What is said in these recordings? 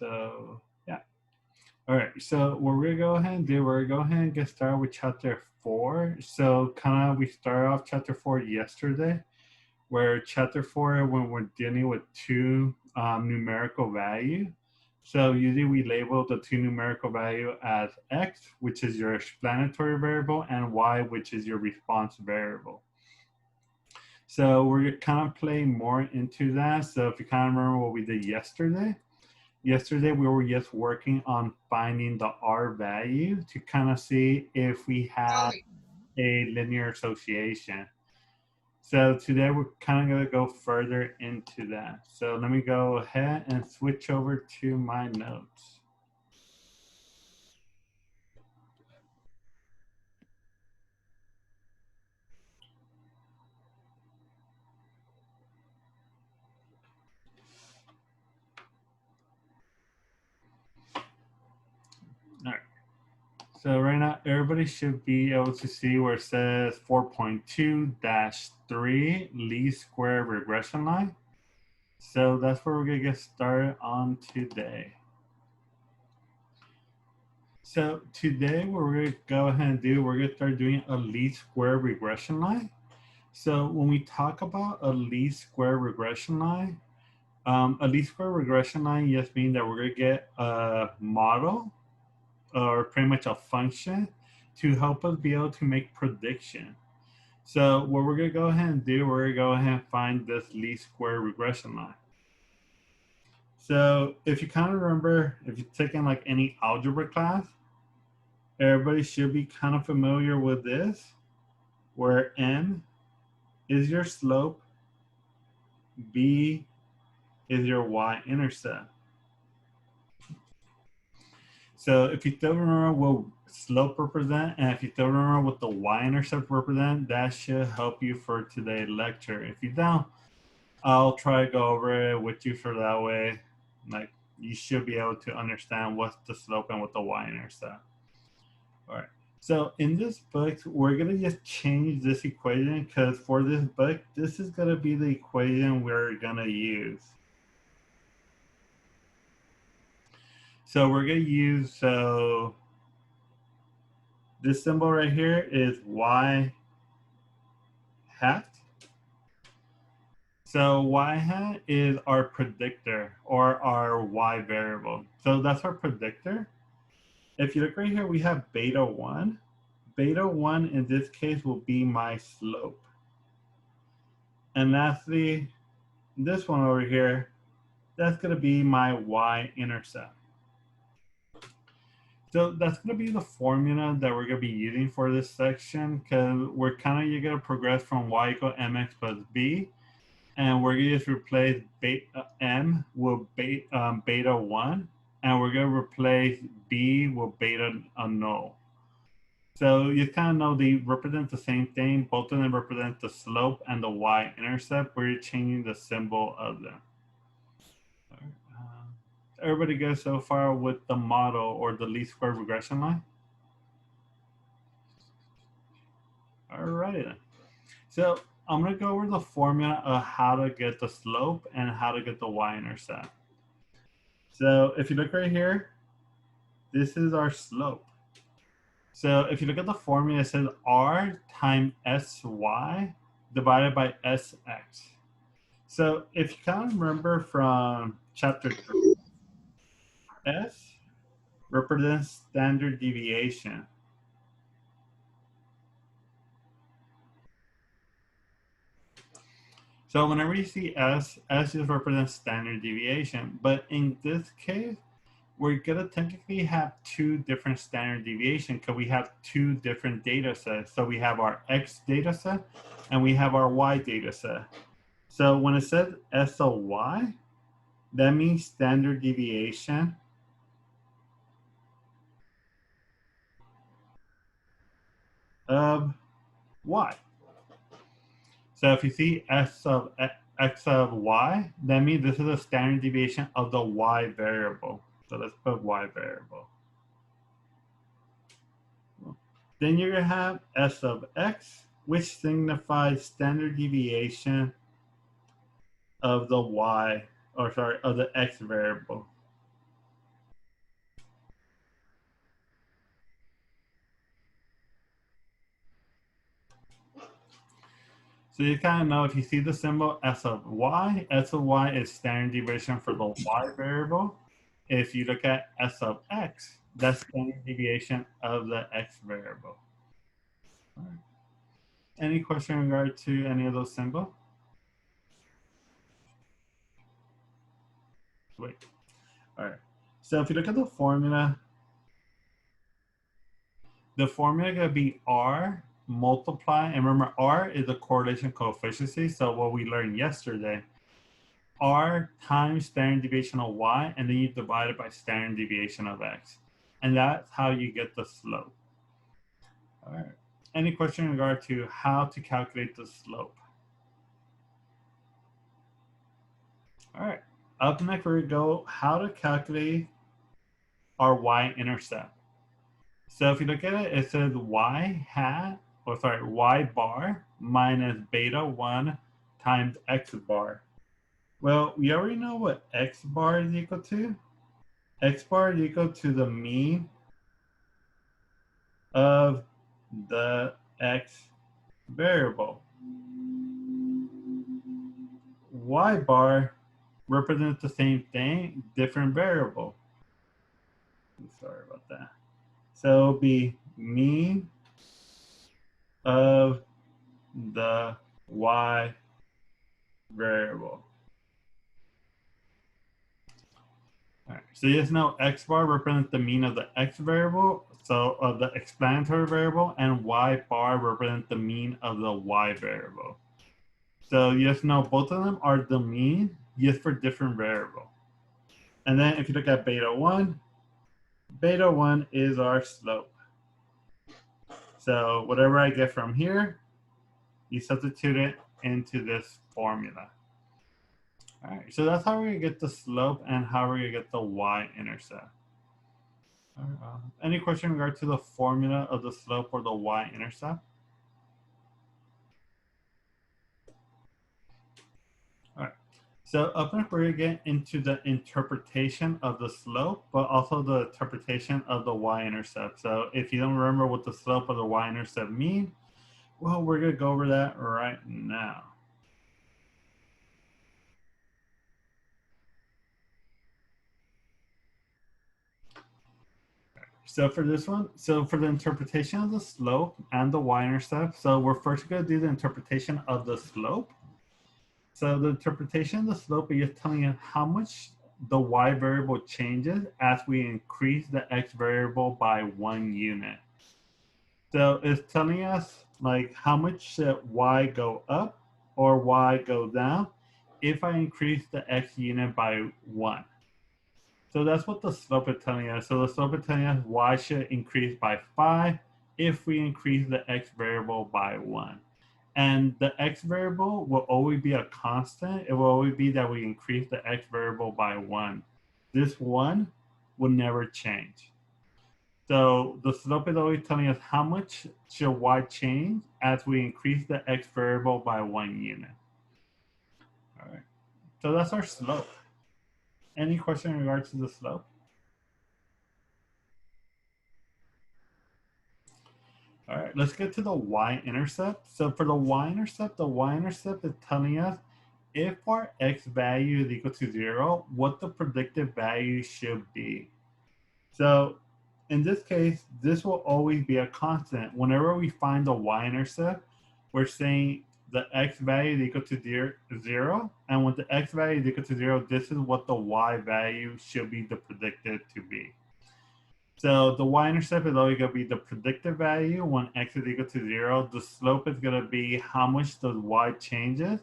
So yeah. All right. So what we're gonna go ahead and do, we're gonna go ahead and get started with chapter 4. So kind of we started off chapter 4 yesterday, where chapter 4 when we're dealing with two numerical value. So usually we label the two numerical value as x, which is your explanatory variable, and y, which is your response variable. So we're kind of playing more into that. So if you kind of remember what we did yesterday, we were just working on finding the R value to kind of see if we have a linear association. So today we're kind of going to go further into that. So let me go ahead and switch over to my notes. All right. So right now, everybody should be able to see where it says 4.2-3 least square regression line. So that's where we're going to get started on today. So today what we're going to go ahead and do, we're going to start doing a least square regression line. So when we talk about a least square regression line, a least square regression line just means that we're going to get a model or pretty much a function to help us be able to make prediction. So what we're going to go ahead and do, we're going to go ahead and find this least square regression line. So if you kind of remember, if you're taking like any algebra class, everybody should be kind of familiar with this, where n is your slope, b is your y-intercept. So if you still remember what slope represent, and if you still remember what the y-intercept represent, that should help you for today's lecture. If you don't, I'll try to go over it with you for that way. Like you should be able to understand what's the slope and what the y-intercept. All right. So in this book, we're gonna just change this equation because for this book, this is gonna be the equation we're gonna use. So we're gonna use, so this symbol right here is y hat. So y hat is our predictor or our y variable. So that's our predictor. If you look right here, we have beta 1. Beta 1 in this case will be my slope. And lastly, this one over here, that's going to be my y-intercept. So that's going to be the formula that we're going to be using for this section because we're kind of going to progress from y equal mx plus b. And we're going to just replace beta m with beta 1. And we're going to replace b with beta null. So you kind of know they represent the same thing. Both of them represent the slope and the y-intercept. We're changing the symbol of them. Everybody good so far with the model or the least square regression line? All right. So I'm going to go over the formula of how to get the slope and how to get the y-intercept. So if you look right here, this is our slope. So if you look at the formula, it says r times sy divided by sx. So if you kind of remember from chapter 3, s represents standard deviation. So whenever you see s just represents standard deviation. But in this case, we're gonna technically have two different standard deviation because we have two different data sets. So we have our x data set and we have our y data set. So when it says s of y, that means standard deviation of y. So if you see s of x of y, that means this is a standard deviation of the y variable. So let's put y variable. Then you're going to have s of x, which signifies standard deviation of the y, or sorry, of the x variable. So you kind of know if you see the symbol S of y is standard deviation for the y variable. If you look at S of x, that's standard deviation of the x variable. All right. Any question in regard to any of those symbols? Wait. All right. So if you look at the formula is going to be R multiply, and remember R is a correlation coefficient. So what we learned yesterday, R times standard deviation of y, and then you divide it by standard deviation of x. And that's how you get the slope. All right. Any question in regard to how to calculate the slope? All right. Up next, we go how to calculate our y-intercept. So if you look at it, it says y bar minus beta 1 times x bar. Well, we already know what x bar is equal to. X bar is equal to the mean of the x variable. Y bar represents the same thing, different variable. Sorry about that. So it'll be mean of the y variable. All right. So just know x bar represents the mean of the x variable, so of the explanatory variable, and y bar represents the mean of the y variable. So you just know both of them are the mean, just for different variable. And then if you look at beta 1 is our slope. So whatever I get from here, you substitute it into this formula. All right, so that's how we're gonna get the slope and how we're gonna get the y-intercept. Any question in regard to the formula of the slope or the y-intercept? All right, so up next we're gonna get into the interpretation of the slope, but also the interpretation of the y-intercept. So if you don't remember what the slope of the y-intercept mean, well, we're gonna go over that right now. So for this one, so for the interpretation of the slope and the y-intercept, so we're first going to do the interpretation of the slope. So the interpretation of the slope is just telling you how much the y variable changes as we increase the x variable by 1 unit. So it's telling us like how much should y go up or y go down if I increase the x unit by 1. So that's what the slope is telling us. So the slope is telling us y should increase by 5 if we increase the x variable by 1. And the x variable will always be a constant. It will always be that we increase the x variable by 1. This 1 will never change. So the slope is always telling us how much should y change as we increase the x variable by 1 unit. All right. So that's our slope. Any question in regards to the slope? All right, let's get to the y-intercept. So for the y-intercept is telling us if our x value is equal to 0, what the predicted value should be. So in this case, this will always be a constant. Whenever we find the y-intercept, we're saying the x value is equal to 0, and when the x value is equal to 0, this is what the y value should be predicted to be. So the y-intercept is always going to be the predicted value when x is equal to 0. The slope is going to be how much the y changes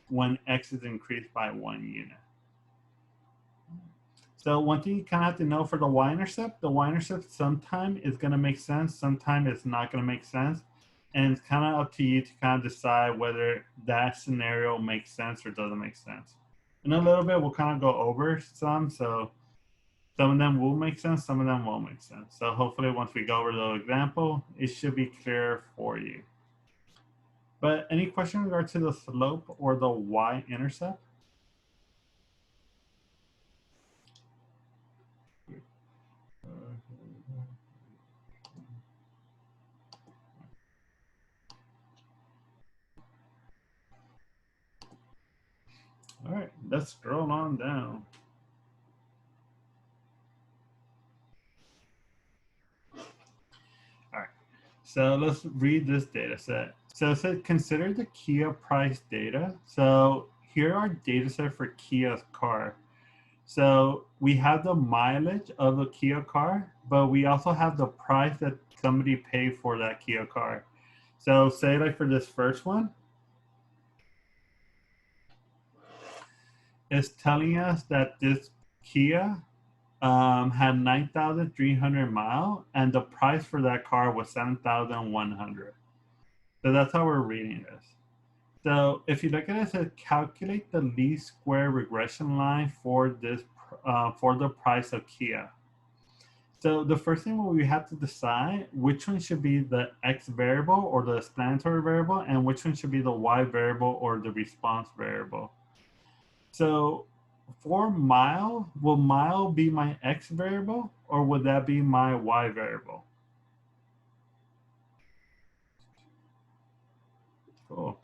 when x is increased by 1 unit. So one thing you kind of have to know for the y-intercept sometimes is going to make sense, sometimes it's not going to make sense. And it's kind of up to you to kind of decide whether that scenario makes sense or doesn't make sense. In a little bit, we'll kind of go over some. So some of them will make sense, some of them won't make sense. So hopefully once we go over the example, it should be clear for you. But any question in regard to the slope or the y-intercept? let's scroll on down. All right, so let's read this data set. So it said consider the Kia price data. So here are data set for Kia's car. So we have the mileage of a Kia car, but we also have the price that somebody paid for that Kia car. So say like for this first one, it's telling us that this Kia had 9,300 miles, and the price for that car was 7,100. So that's how we're reading this. So if you look at it, it says calculate the least square regression line for this for the price of Kia. So the first thing we have to decide which one should be the X variable or the explanatory variable, and which one should be the Y variable or the response variable. So for mile, will mile be my X variable or would that be my Y variable? Cool.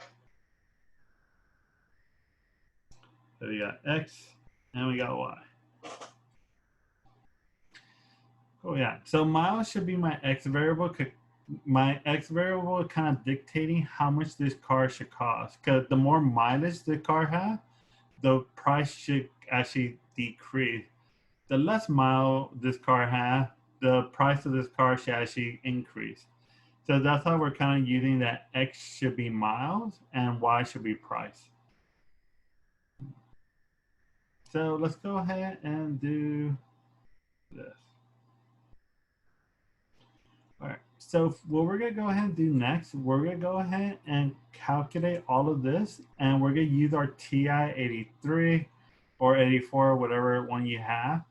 So we got X and we got Y. Oh yeah. So mile should be my X variable. My X variable kind of dictating how much this car should cost. Because the more mileage the car has, the price should actually decrease. The less mile this car has, the price of this car should actually increase. So that's how we're kind of using that X should be miles and Y should be price. So let's go ahead and do this. All right. So what we're going to go ahead and do next, we're going to go ahead and calculate all of this. And we're going to use our TI-83 or 84, whatever one you have,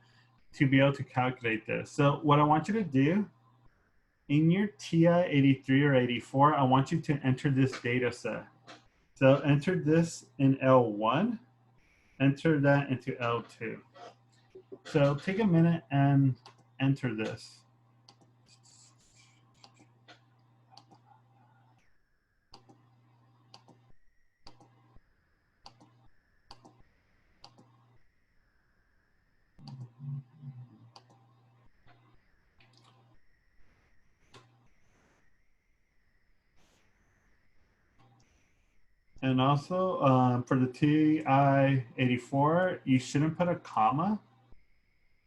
to be able to calculate this. So what I want you to do, in your TI-83 or 84, I want you to enter this data set. So enter this in L1, enter that into L2. So take a minute and enter this. And also for the TI-84, you shouldn't put a comma.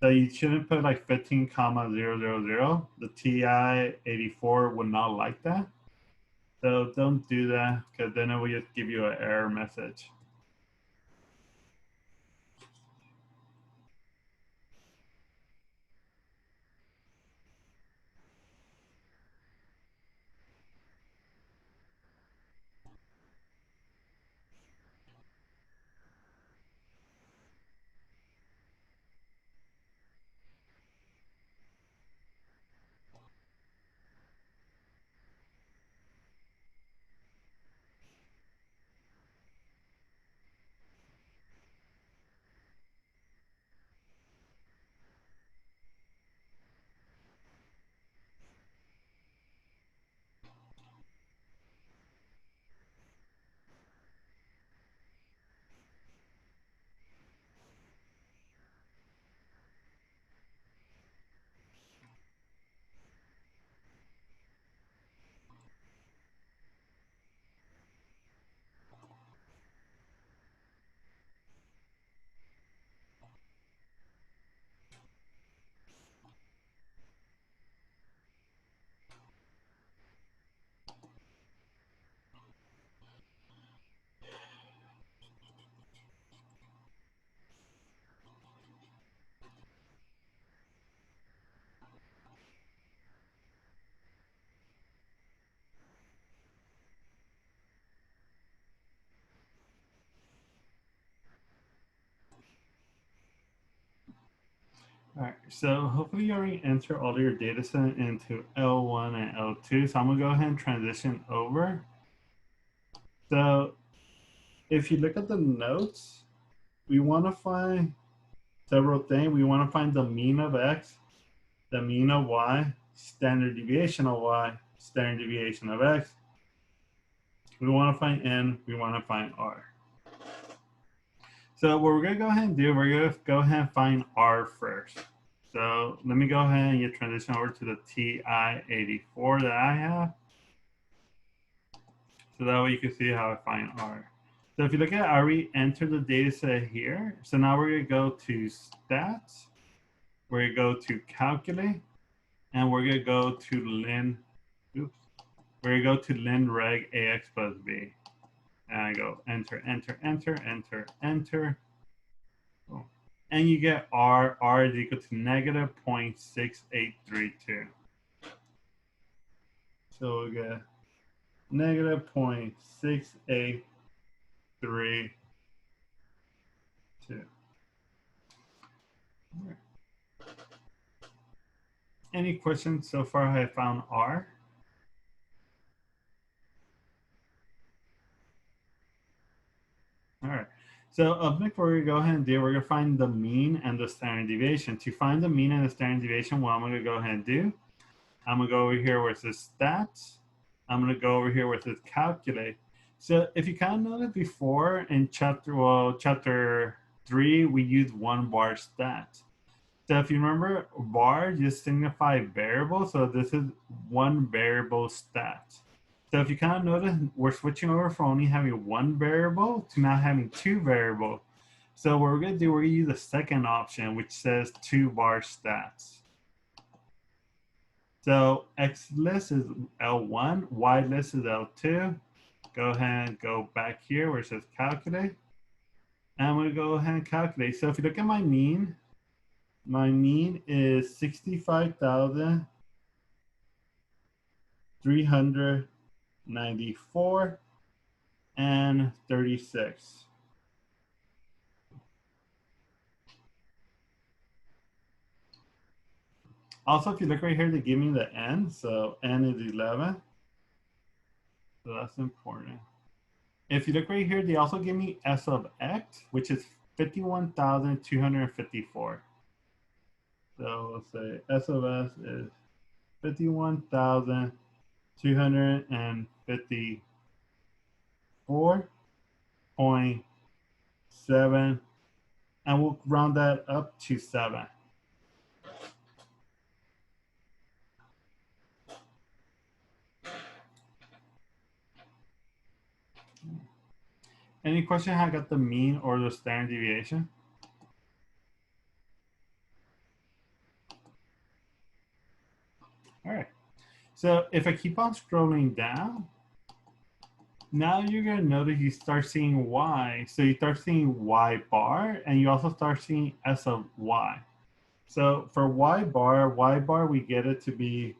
So you shouldn't put like 15 comma 000. The TI-84 would not like that. So don't do that because then it will just give you an error message. All right, so hopefully you already enter all of your data set into L1 and L2. So I'm gonna go ahead and transition over. So if you look at the notes, we wanna find several things. We wanna find the mean of X, the mean of Y, standard deviation of Y, standard deviation of X. We wanna find N, we wanna find R. So what we're gonna go ahead and do, we're gonna go ahead and find R first. So let me go ahead and transition over to the TI-84 that I have. So that way you can see how I find R. So if you look at, I already entered the data set here. So now we're gonna go to stats, we're gonna go to calculate, and we're gonna go to lin, oops, we're gonna go to lin reg AX plus B. And I go enter, enter, enter, enter, enter. And you get R. R is equal to negative 0.6832. So we get negative 0.6832. Right. Any questions so far? I found R. All right. So up next, we're gonna go ahead and do, we're gonna find the mean and the standard deviation. To find the mean and the standard deviation, what I'm gonna go ahead and do, I'm gonna go over here where it says stats. I'm gonna go over here where it says calculate. So if you kind of noticed before in chapter 3, we used one bar stat. So if you remember, bar just signify variable. So this is one variable stat. So if you kind of notice, we're switching over from only having one variable to now having two variables. So what we're gonna do, we're gonna use the second option, which says 2-bar stats. So X list is L1, Y list is L2. Go ahead and go back here where it says calculate. And I'm gonna go ahead and calculate. So if you look at my mean is 65,394 and 36. Also, if you look right here, they give me the N. So N is 11. So that's important. If you look right here, they also give me S of X, which is 51,254. So let's say S of S is 51,254.7, and we'll round that up to 7. Any question how I got the mean or the standard deviation? All right. So if I keep on scrolling down, now you're going to notice you start seeing Y. So you start seeing Y bar, and you also start seeing S of Y. So for Y bar, we get it to be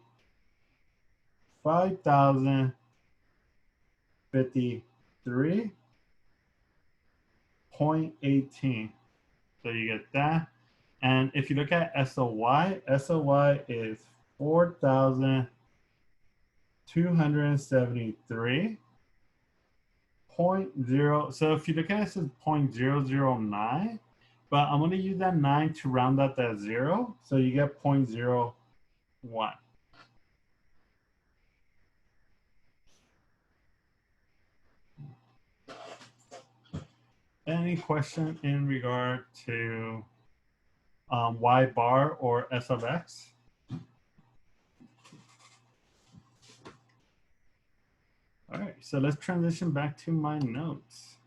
5,053.18. So you get that. And if you look at SOY is 4,273.0. So if you look at it, it says 0.009, but I'm going to use that 9 to round out that 0. So you get 0.01. Any question in regard to Y bar or S of X? All right, so let's transition back to my notes.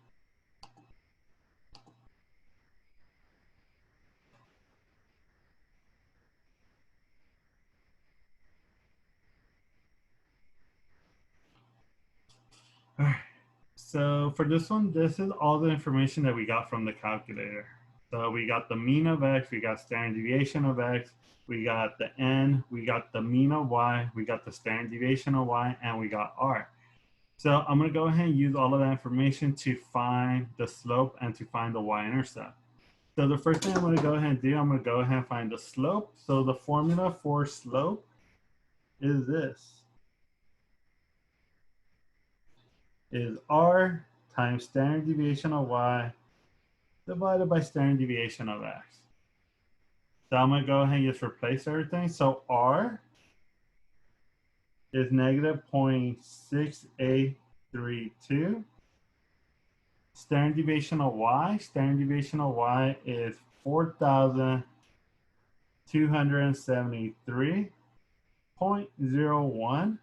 All right, so for this one, this is all the information that we got from the calculator. So we got the mean of X, we got standard deviation of X, we got the N, we got the mean of Y, we got the standard deviation of Y, and we got R. So I'm gonna go ahead and use all of that information to find the slope and to find the y-intercept. So the first thing I'm gonna go ahead and do, I'm gonna go ahead and find the slope. So the formula for slope is this. Is R times standard deviation of Y divided by standard deviation of X. So I'm gonna go ahead and just replace everything. So R is negative 0.6832. standard deviation of y. Standard deviation of y is 4,273.01.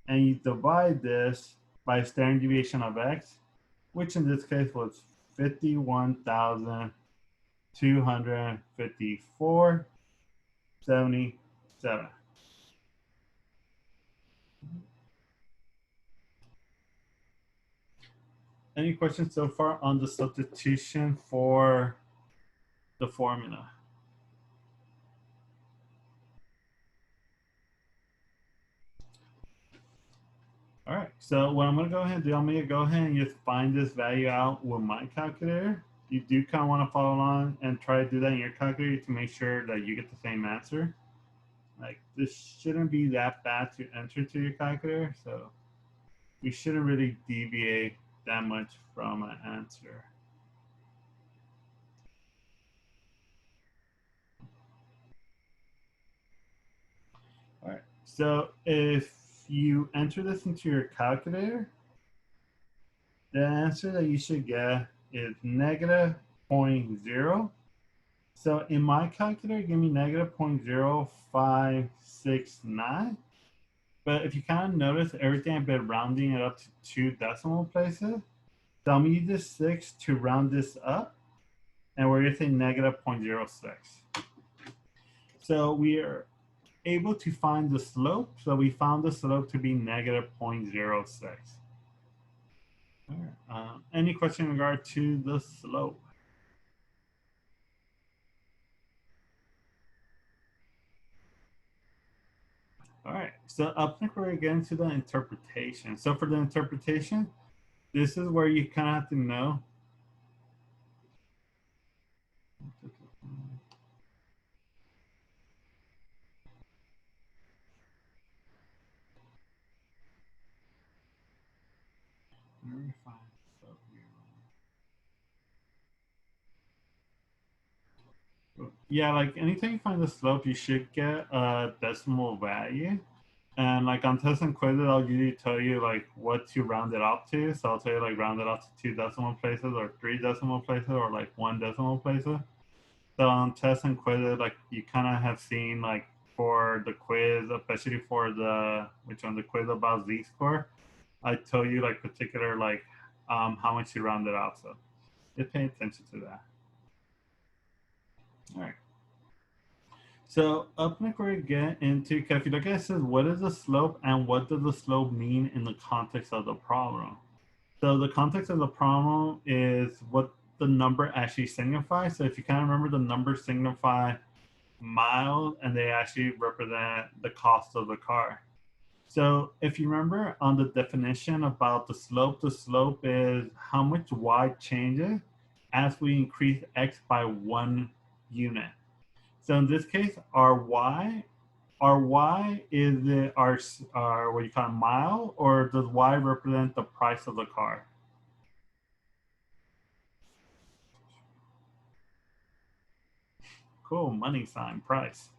And you divide this by standard deviation of x, which in this case was 51,254.77. Any questions so far on the substitution for the formula? All right, so what I'm gonna go ahead and do, I'm gonna go ahead and just find this value out with my calculator. You do kind of want to follow along and try to do that in your calculator to make sure that you get the same answer. Like this shouldn't be that bad to enter to your calculator, so we shouldn't really deviate that much from an answer. All right, so if you enter this into your calculator, the answer that you should get is negative 0.0. So in my calculator, give me negative 0.0569. But if you kind of notice, everything I've been rounding it up to 2 decimal places. So I'm going to use this 6 to round this up. And we're going to say negative 0.06. So we are able to find the slope. So we found the slope to be negative 0.06. All right. Any question in regard to the slope? All right, so up next we're getting to the interpretation. So for the interpretation, this is where you kind of have to know. Yeah, like anytime you find the slope, you should get a decimal value. And like on test and quizzes, I'll usually tell you like what to round it up to. So I'll tell you like round it up to 2 decimal places or 3 decimal places or like 1 decimal places. So on tests and quizzes, like you kind of have seen like for the quiz, especially for the the quiz about z-score, I tell you like particular like how much you round it up. So just pay attention to that. All right. So up next we're get into, if you look at it, it says what is the slope and what does the slope mean in the context of the problem? So the context of the problem is what the number actually signifies. So if you kind of remember, the numbers signify miles and they actually represent the cost of the car. So if you remember on the definition about the slope is how much y changes as we increase x by 1 unit. So in this case, our y is it our what you call it, mile, or does y represent the price of the car? Cool, money sign, price.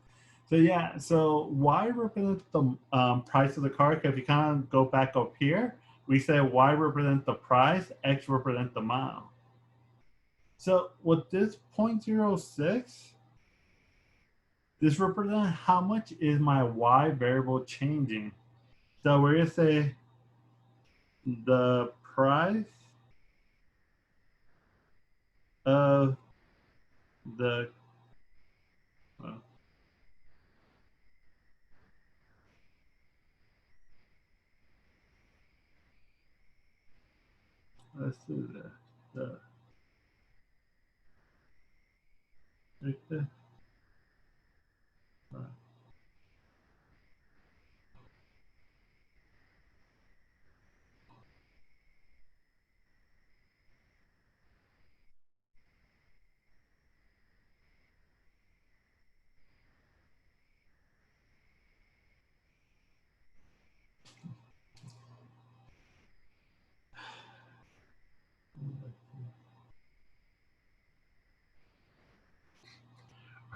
So yeah, so y represents the price of the car. If you kind of go back up here, we say y represents the price, x represents the mile. So with this 0.06, this represents how much is my y variable changing. So we're gonna say the price of the let's do this. Right there.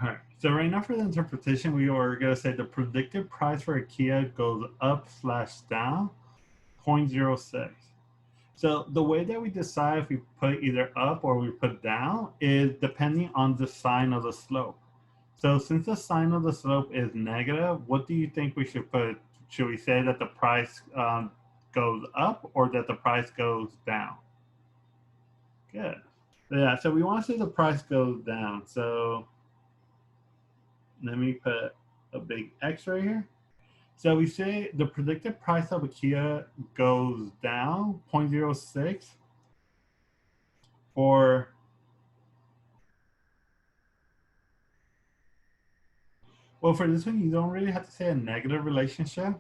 All right. So right now for the interpretation, we are going to say the predicted price for a Kia goes up/down 0.06. So the way that we decide if we put either up or we put down is depending on the sign of the slope. So since the sign of the slope is negative, what do you think we should put? Should we say that the price goes up or that the price goes down? Good. Yeah, so we want to say the price goes down. So let me put a big X right here. So we say the predicted price of a Kia goes down 0.06 for, well, for this one, you don't really have to say a negative relationship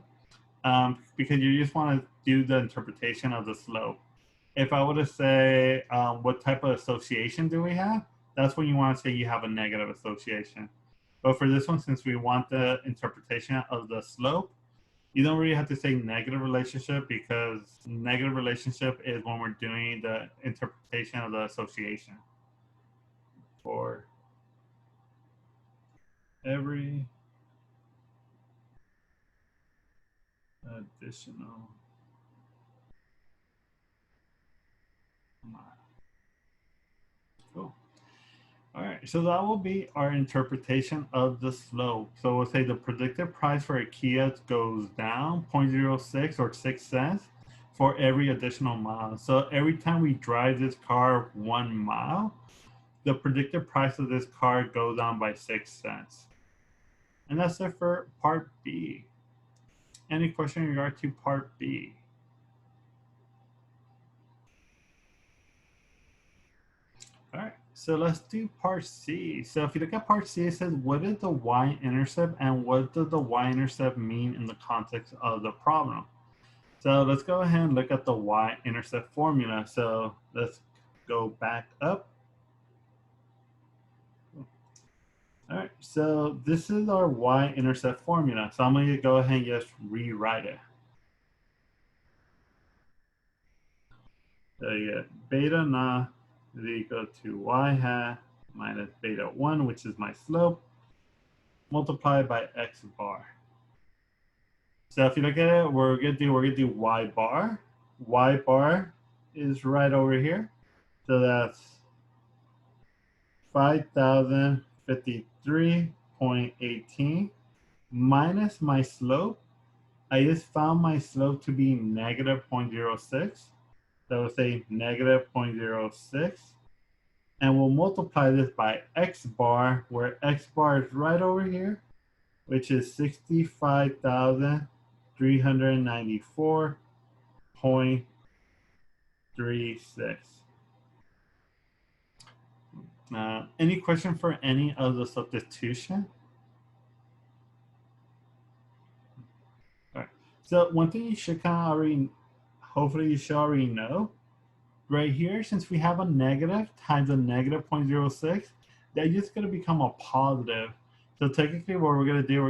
because you just want to do the interpretation of the slope. If I were to say what type of association do we have, that's when you want to say you have a negative association. But for this one, since we want the interpretation of the slope, you don't really have to say negative relationship because negative relationship is when we're doing the interpretation of the association. For every additional mile. Cool. All right, so that will be our interpretation of the slope. So we'll say the predicted price for a Kia goes down 0.06 or 6 cents for every additional mile. So every time we drive this car 1 mile, the predicted price of this car goes down by 6 cents. And that's it for part B. Any question in regard to part B? All right, so let's do part C. So if you look at part C, it says, what is the y-intercept and what does the y-intercept mean in the context of the problem? So let's go ahead and look at the y-intercept formula. So let's go back up. All right, so this is our y-intercept formula. So I'm going to go ahead and just rewrite it. So you get beta naught is equal to y hat minus beta 1, which is my slope, multiplied by x bar. So if you look at it, we're gonna do y bar. Y bar is right over here. So that's 5,053.18 minus my slope. I just found my slope to be negative 0.06. So we'll say negative 0.06. And we'll multiply this by x bar, where x bar is right over here, which is 65,394.36. Any question for any of the substitution? All right. So one thing you should kind of already, hopefully you should already know, right here, since we have a negative times a negative 0.06, that's just going to become a positive. So technically what we're going to do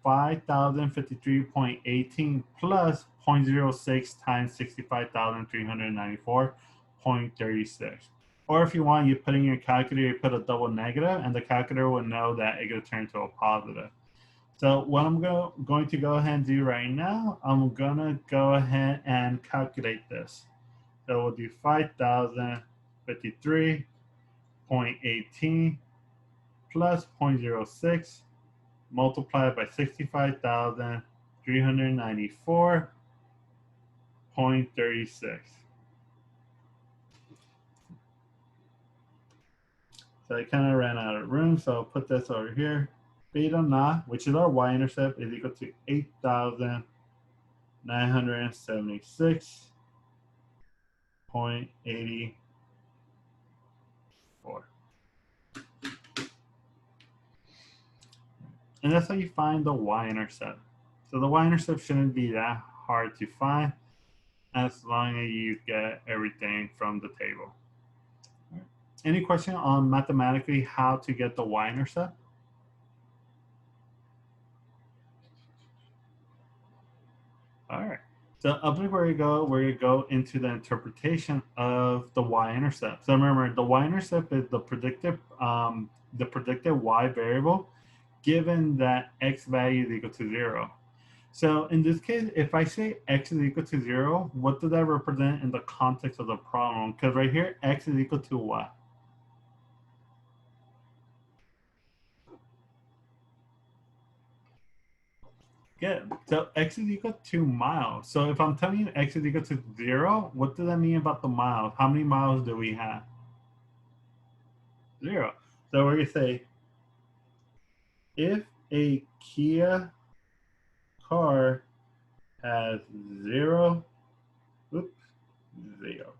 5,053.18 plus 0.06 times 65,394.36. Or if you want, you put in your calculator, you put a double negative, and the calculator will know that it's going to turn into a positive. So what I'm going to go ahead and do right now, I'm going to go ahead and calculate this. So we'll do 5,053.18 plus 0.06 multiplied by 65,394.36. So I kind of ran out of room, so I'll put this over here. Beta naught, which is our y-intercept, is equal to 8,976.84. And that's how you find the y-intercept. So the y-intercept shouldn't be that hard to find as long as you get everything from the table. Any question on mathematically how to get the y-intercept? All right. So up where you go into the interpretation of the y-intercept. So remember, the y-intercept is the predicted y variable given that x value is equal to 0. So in this case, if I say x is equal to 0, what does that represent in the context of the problem? Because right here, x is equal to what? Good. So x is equal to miles. So if I'm telling you x is equal to 0, what does that mean about the miles? How many miles do we have? 0. So we're going to say, if a Kia car has 0, oops, 0,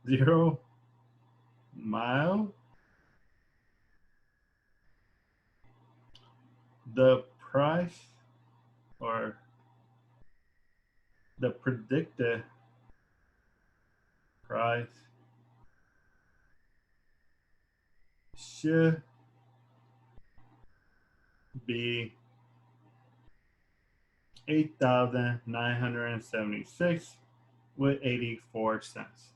0 mile, the price or the predicted price should be 8,976 with 84 cents.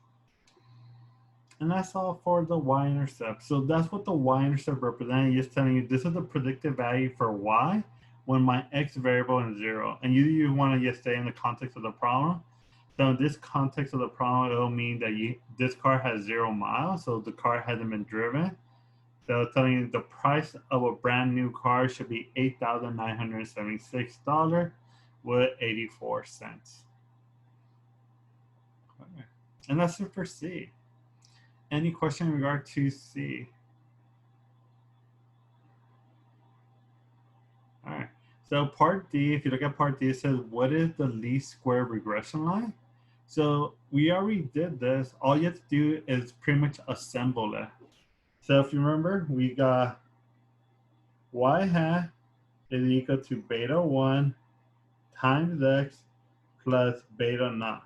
And that's all for the y-intercept. So that's what the y-intercept represents. Just telling you this is the predicted value for y when my x variable is 0. And you want to just stay in the context of the problem. So in this context of the problem, it'll mean that this car has 0 miles, so the car hasn't been driven. So it's telling you the price of a brand new car should be $8,976 with 84 cents. Okay. And that's it for C. Any question in regard to C? All right. So part D, if you look at part D, it says, what is the least square regression line? So we already did this. All you have to do is pretty much assemble it. So if you remember, we got y hat is equal to beta 1 times x plus beta naught.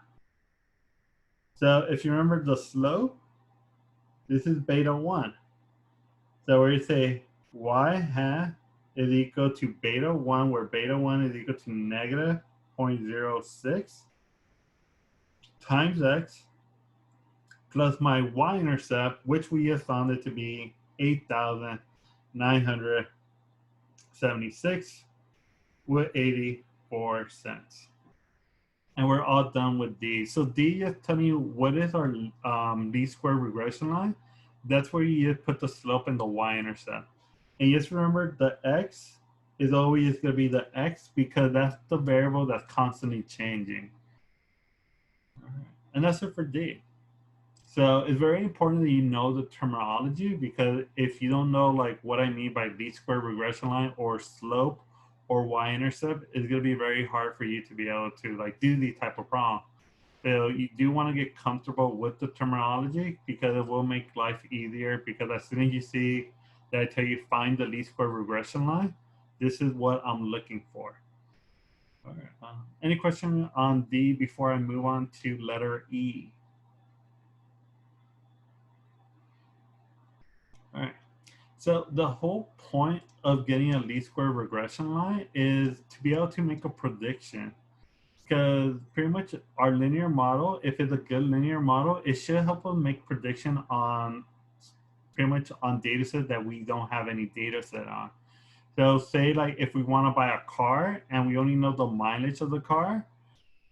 So if you remember the slope, this is beta 1. So we say y hat is equal to beta 1, where beta 1 is equal to negative 0.06 times x plus my y-intercept, which we have found it to be 8,976 with 84 cents. And we're all done with D. So D is telling you what is our least square regression line. That's where you just put the slope and the y-intercept. And just remember the x is always going to be the x because that's the variable that's constantly changing. All right. And that's it for D. So it's very important that you know the terminology, because if you don't know like what I mean by least square regression line or slope or y-intercept, it's going to be very hard for you to be able to like do these type of problems. So you do want to get comfortable with the terminology because it will make life easier, because as soon as you see that I tell you find the least square regression line, this is what I'm looking for. All right. Any question on D before I move on to letter E? All right. So the whole point of getting a least square regression line is to be able to make a prediction, because pretty much our linear model, if it's a good linear model, it should help us make prediction on pretty much on data set that we don't have any data set on. So say like if we want to buy a car and we only know the mileage of the car,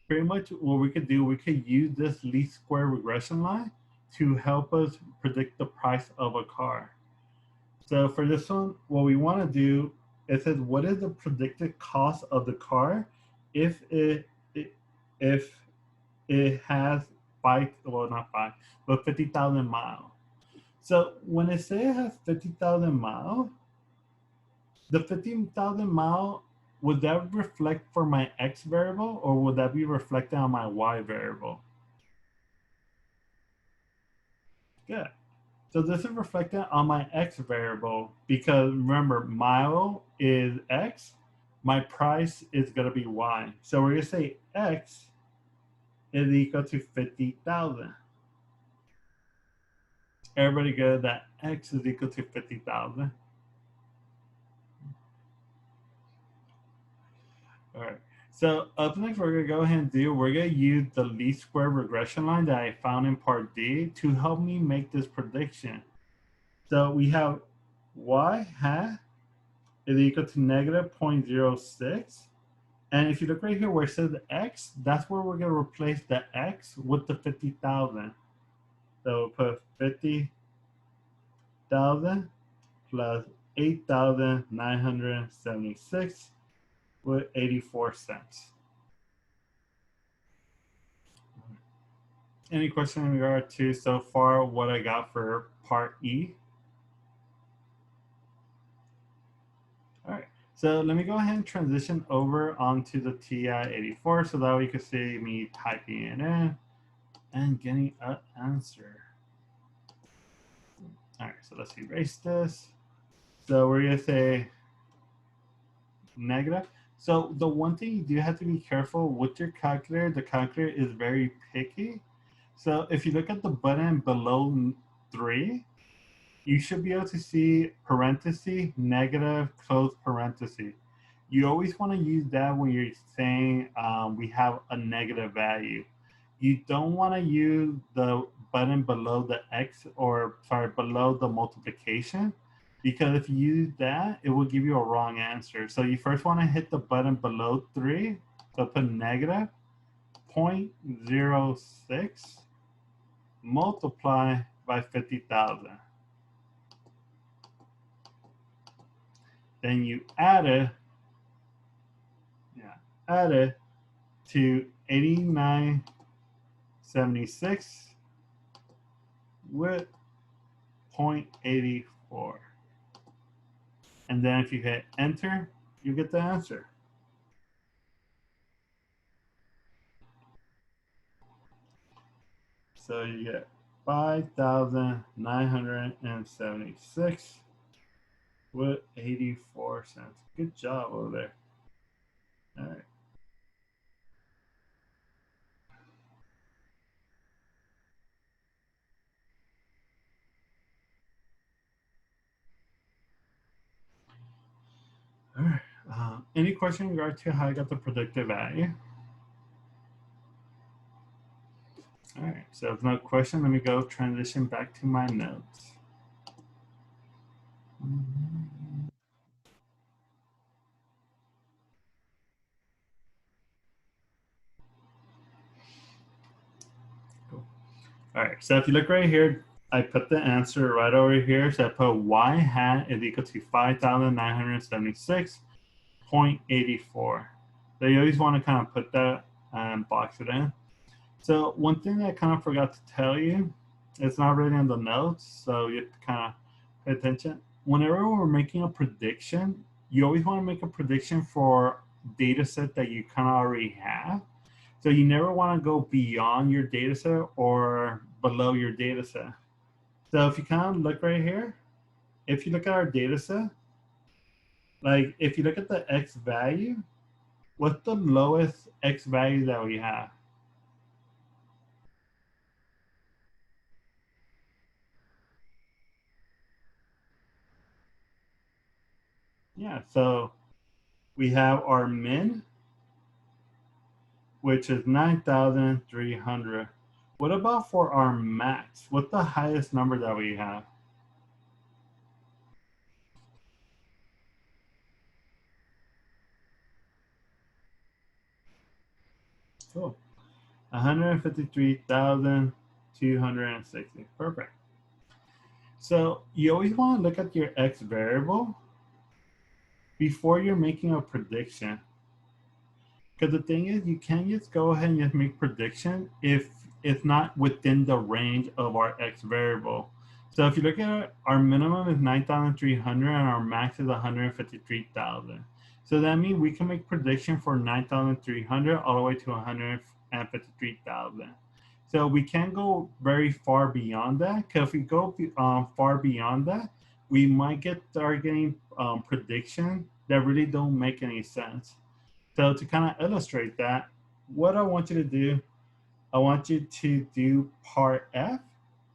pretty much what we could do, we could use this least square regression line to help us predict the price of a car. So for this one, what we want to do, it says what is the predicted cost of the car if it has not 50,000 miles. So when it says it has 50,000 miles, the 50,000 mile, would that reflect for my x variable or would that be reflected on my y variable? Good. So this is reflected on my x variable because remember, mile is x, my price is going to be y. So we're going to say x is equal to 50,000. Everybody good that x is equal to 50,000? All right. So up next, we're going to go ahead and we're going to use the least square regression line that I found in part D to help me make this prediction. So we have y hat is equal to negative 0.06. And if you look right here where it says X, that's where we're going to replace the X with the 50,000. So we'll put 50,000 plus 8,976 with 84 cents. Any question in regard to so far what I got for part E? All right, so let me go ahead and transition over onto the TI-84 so that we can see me typing it in and getting an answer. All right, so let's erase this. So we're gonna say negative. So the one thing you do have to be careful with your calculator, the calculator is very picky. So if you look at the button below 3, you should be able to see parenthesis, negative, close parenthesis. You always want to use that when you're saying we have a negative value. You don't want to use the button below the X or sorry, below the multiplication, because if you use that, it will give you a wrong answer. So you first want to hit the button below 3, so put negative 0.06 multiply by 50,000. Then you add it to 8976 with 0.84. And then if you hit enter, you get the answer. So you get 5,976 with 84 cents. Good job over there. All right. All right. Any question in regard to how I got the predicted value? All right. So if no question, let me go transition back to my notes. Cool. All right. So if you look right here, I put the answer right over here. So I put y hat is equal to 5,976.84. So you always want to kind of put that and box it in. So one thing that I kind of forgot to tell you, it's not really in the notes, so you have to kind of pay attention. Whenever we're making a prediction, you always want to make a prediction for data set that you kind of already have. So you never want to go beyond your data set or below your data set. So if you kind of look right here, if you look at our data set, like if you look at the X value, what's the lowest X value that we have? Yeah, so we have our min, which is 9,300. What about for our max? What's the highest number that we have? Cool. 153,260. Perfect. So you always want to look at your X variable before you're making a prediction. Because the thing is, you can't just go ahead and just make prediction if it's not within the range of our X variable. So if you look at it, our minimum is 9,300 and our max is 153,000. So that means we can make prediction for 9,300 all the way to 153,000. So we can't go very far beyond that, because if we go far beyond that, we might start getting prediction that really don't make any sense. So to kind of illustrate that, what I want you to do, I want you to do part F.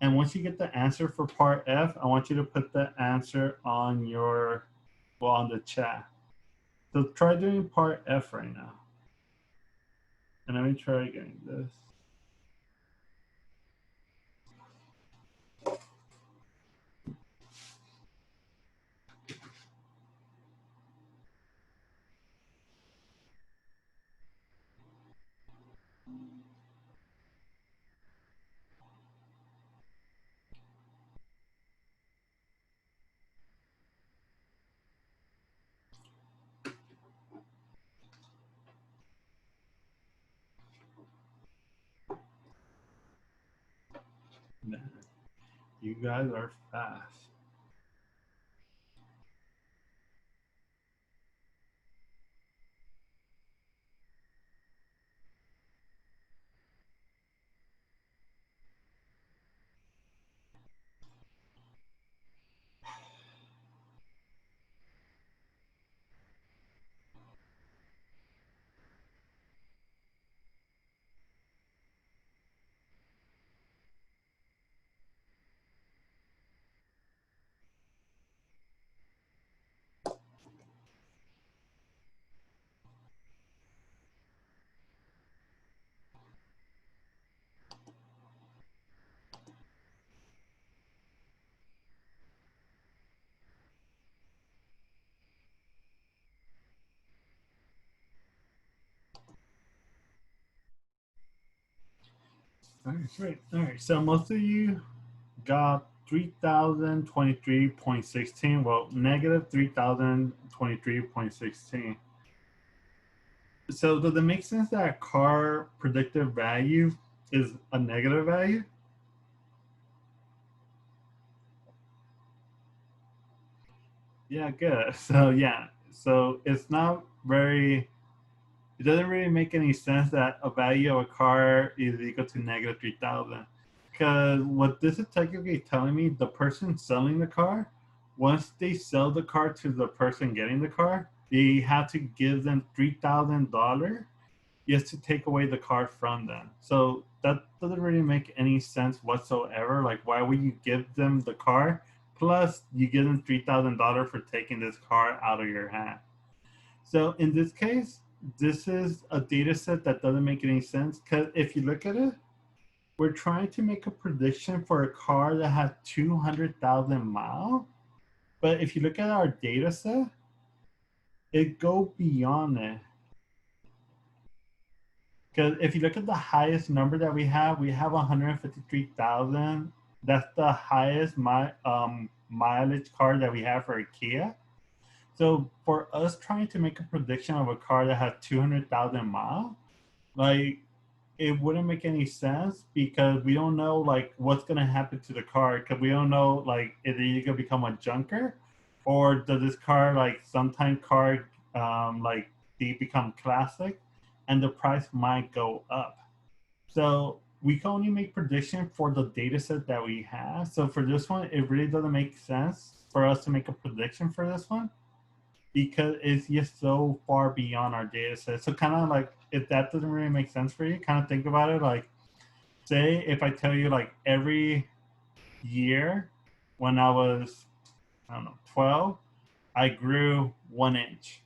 And once you get the answer for part F, I want you to put the answer on your, well, on the chat. So try doing part F right now. And let me try getting this. Man, you guys are fast. All right, great. All right, so most of you got 3023.16. Well, negative 3023.16. So does it make sense that car predictive value is a negative value? Yeah, good. So yeah, so it's not very. It doesn't really make any sense that a value of a car is equal to negative 3,000. Because what this is technically telling me, the person selling the car, once they sell the car to the person getting the car, they have to give them $3,000 just to take away the car from them. So that doesn't really make any sense whatsoever. Like, why would you give them the car? Plus, you give them $3,000 for taking this car out of your hand. So in this case, this is a data set that doesn't make any sense because if you look at it, we're trying to make a prediction for a car that has 200,000 miles. But if you look at our data set, it go beyond it. Because if you look at the highest number that we have 153,000. That's the highest mileage car that we have for a Kia. So for us trying to make a prediction of a car that has 200,000 miles, like it wouldn't make any sense because we don't know like what's gonna happen to the car because we don't know like is it either gonna become a junker or does this car like sometime car like they become classic and the price might go up. So we can only make prediction for the data set that we have. So for this one, it really doesn't make sense for us to make a prediction for this one because it's just so far beyond our data set. So kind of like if that doesn't really make sense for you, kind of think about it like say if I tell you like every year when I was I don't know 12, I grew 1 inch.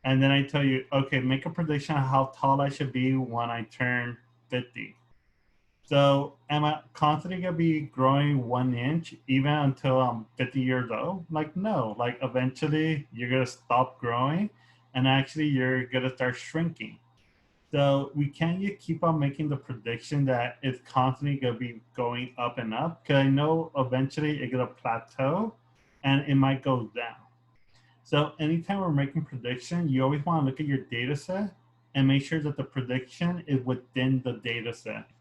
And then I tell you, okay, make a prediction of how tall I should be when I turn 50. So am I constantly gonna be growing 1 inch even until I'm 50 years old? Like no, like eventually you're gonna stop growing and actually you're gonna start shrinking. So we can't yet keep on making the prediction that it's constantly gonna be going up and up because I know eventually it's gonna plateau and it might go down. So anytime we're making prediction, you always want to look at your data set and make sure that the prediction is within the data set.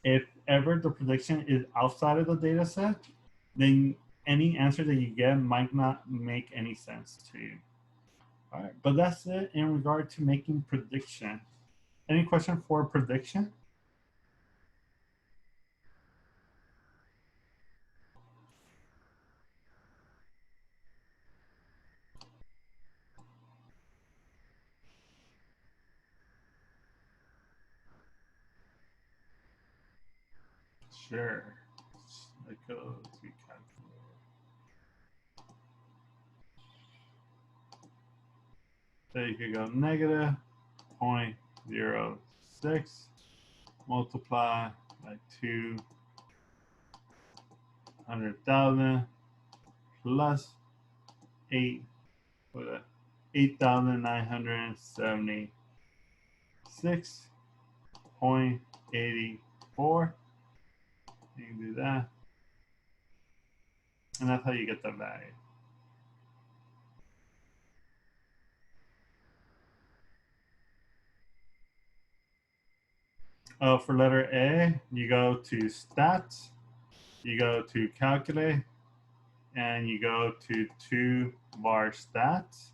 If ever the prediction is outside of the data set, then any answer that you get might not make any sense to you. All right, but that's it in regard to making prediction. Any question for prediction? Sure. Let's go to calculator. So you could go negative 0.06 multiply by 200,000 plus 8 with a 8,976.84. You can do that, and that's how you get the value. For letter A, you go to stats, You go to calculate and you go to two var stats.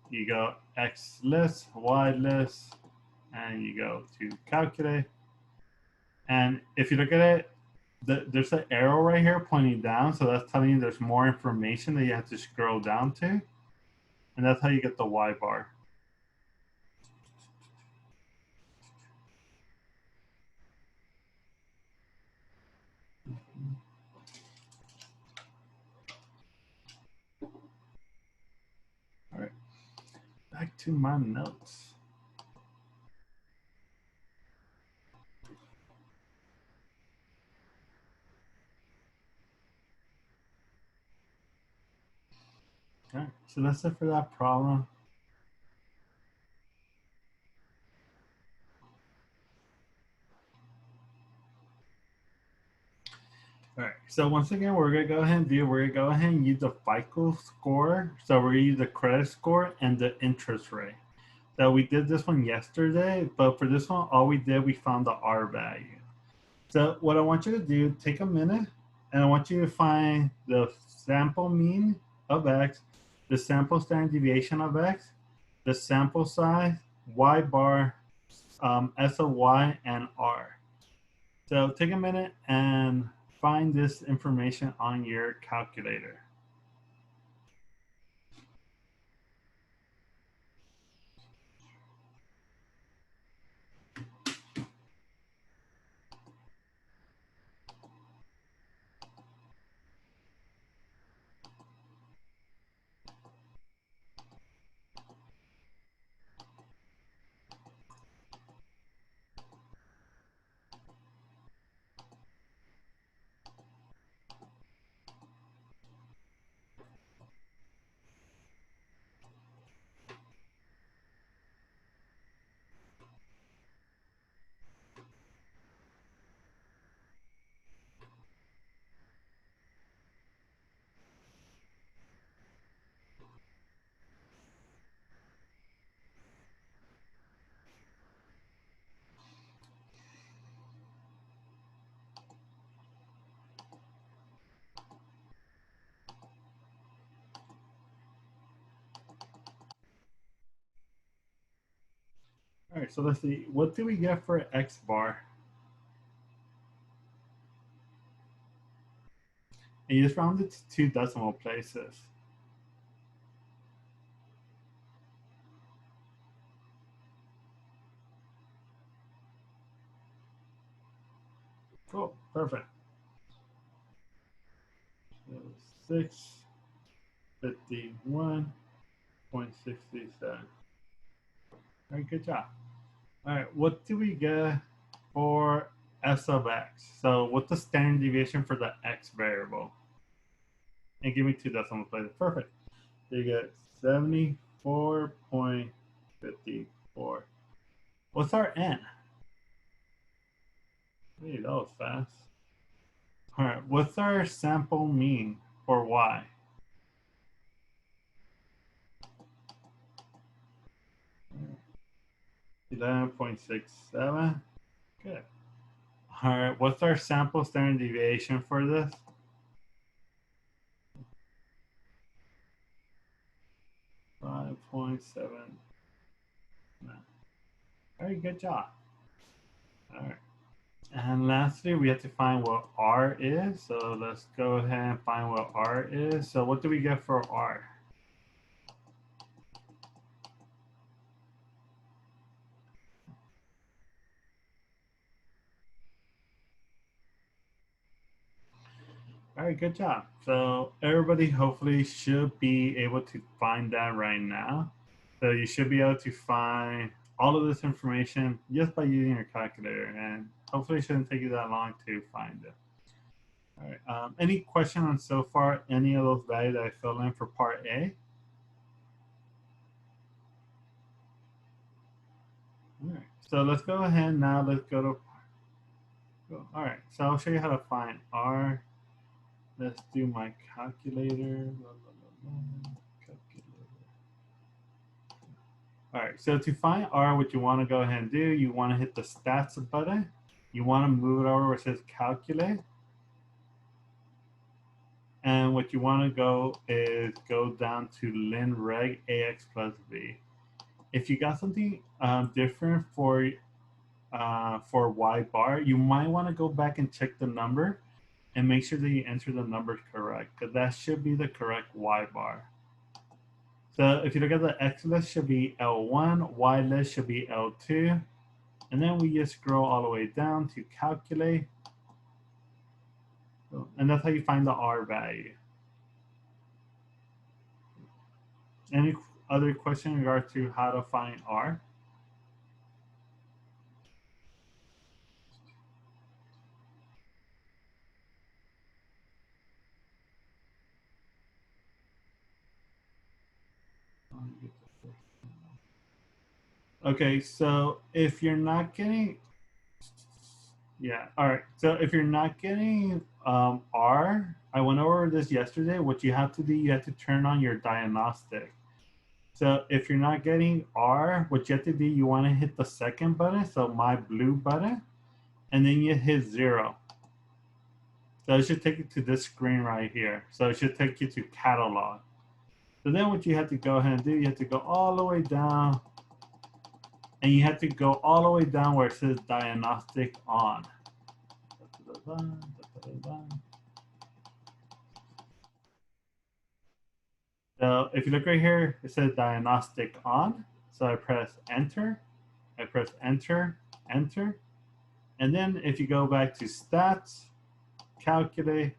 You go X list, Y list, and you go to calculate. And if you look at it, there's an arrow right here pointing down. So that's telling you there's more information that you have to scroll down to. And that's how you get the Y bar. All right, back to my notes. All right, so that's it for that problem. All right, so once again, we're gonna go ahead and do, we're gonna go ahead and use the FICO score. So we're gonna use the credit score and the interest rate. So we did this one yesterday, but for this one, all we did, we found the R value. So what I want you to do, take a minute, and I want you to find the sample mean of X, the sample standard deviation of X, the sample size, Y bar, S of Y, and R. So take a minute and find this information on your calculator. All right, so let's see. What do we get for X bar? And you just round it to two decimal places. Cool, perfect. So 651.67. All right, good job. All right, what do we get for S of X? So what's the standard deviation for the X variable? And give me two decimal places. Perfect. So you get 74.54. What's our N? Hey, that was fast. All right, what's our sample mean for Y? 11.67. Good. All right, what's our sample standard deviation for this? 5.7. All right, good job. All right. And lastly, we have to find what R is. So let's go ahead and find what R is. So what do we get for R? All right, good job. So everybody hopefully should be able to find that right now. So you should be able to find all of this information just by using your calculator, and hopefully it shouldn't take you that long to find it. All right. Any question on so far any of those values that I filled in for part A? All right. So let's go ahead now. Let's go to. All right. So I'll show you how to find R. Let's do my calculator. Calculator. All right. So to find R, what you want to go ahead and do, you want to hit the stats button. You want to move it over where it says calculate. And what you want to go is go down to ln reg ax plus b. If you got something different for y bar, you might want to go back and check the number and make sure that you enter the number correct, because that should be the correct y bar. So if you look at the x list should be L1, y list should be L2, and then we just scroll all the way down to calculate, and that's how you find the R value. Any other question in regard to how to find R? Okay, so if you're not getting, yeah, all right. So if you're not getting R, I went over this yesterday. What you have to do, you have to turn on your diagnostic. So if you're not getting R, what you have to do, you want to hit the second button, so my blue button, and then you hit 0. So it should take you to this screen right here. So it should take you to catalog. So then what you have to go ahead and do, you have to go all the way down, and you have to go all the way down where it says diagnostic on. So if you look right here, it says diagnostic on. So I press enter, enter, and then if you go back to stats, calculate,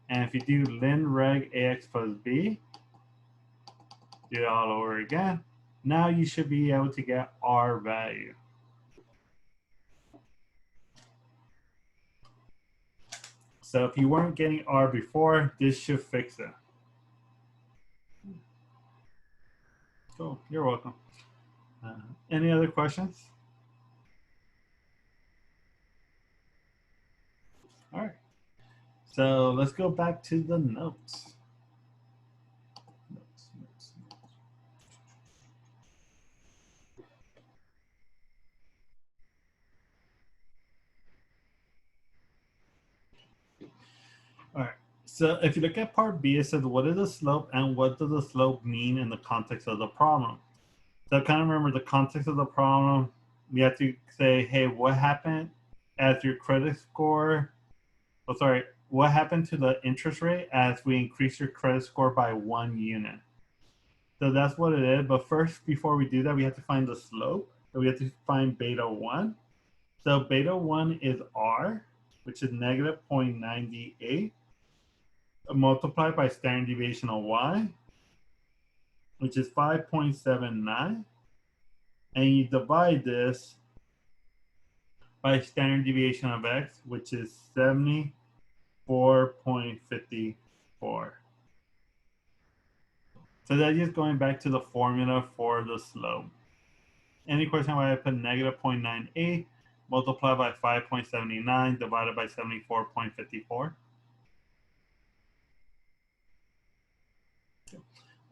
and if you do ln reg ax plus b, do it all over again. Now you should be able to get R value. So if you weren't getting R before, this should fix it. Cool, you're welcome. Any other questions? All right. So let's go back to the notes. All right. So if you look at part B, it says, what is the slope and what does the slope mean in the context of the problem? So kind of remember the context of the problem. We have to say, hey, what happened as your credit score? Oh, sorry. What happened to the interest rate as we increase your credit score by 1 unit? So that's what it is. But first, before we do that, we have to find the slope. So we have to find beta 1. So beta 1 is R, which is negative 0.98, multiplied by standard deviation of Y, which is 5.79. And you divide this by standard deviation of X, which is 74.54. So that's just going back to the formula for the slope. Any question why I put negative 0.98 multiplied by 5.79 divided by 74.54?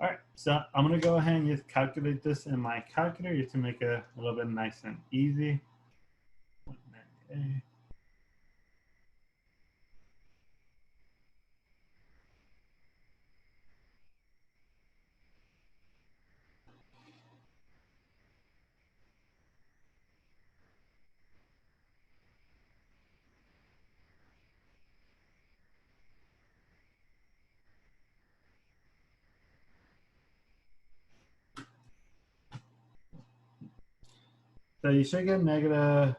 All right, so I'm gonna go ahead and just calculate this in my calculator just to make it a little bit nice and easy. Okay. So you should get negative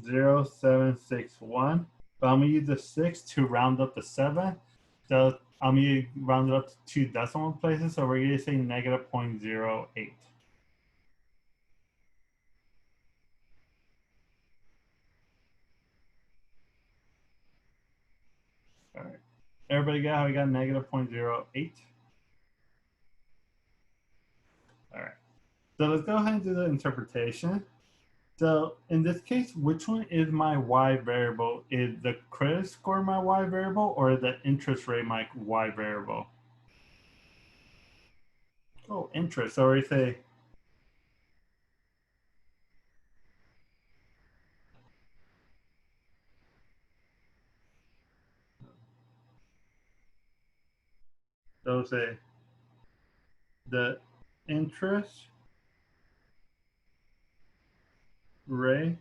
0.761, but I'm gonna use the 6 to round up the 7. So I'm gonna round it up to 2 decimal places, so we're gonna say negative 0.08. All right. Everybody got how we got negative 0.08? All right. So let's go ahead and do the interpretation. So in this case, which one is my y variable? Is the credit score my y variable or the interest rate my y variable? Oh, interest. So we say, So say the interest rate.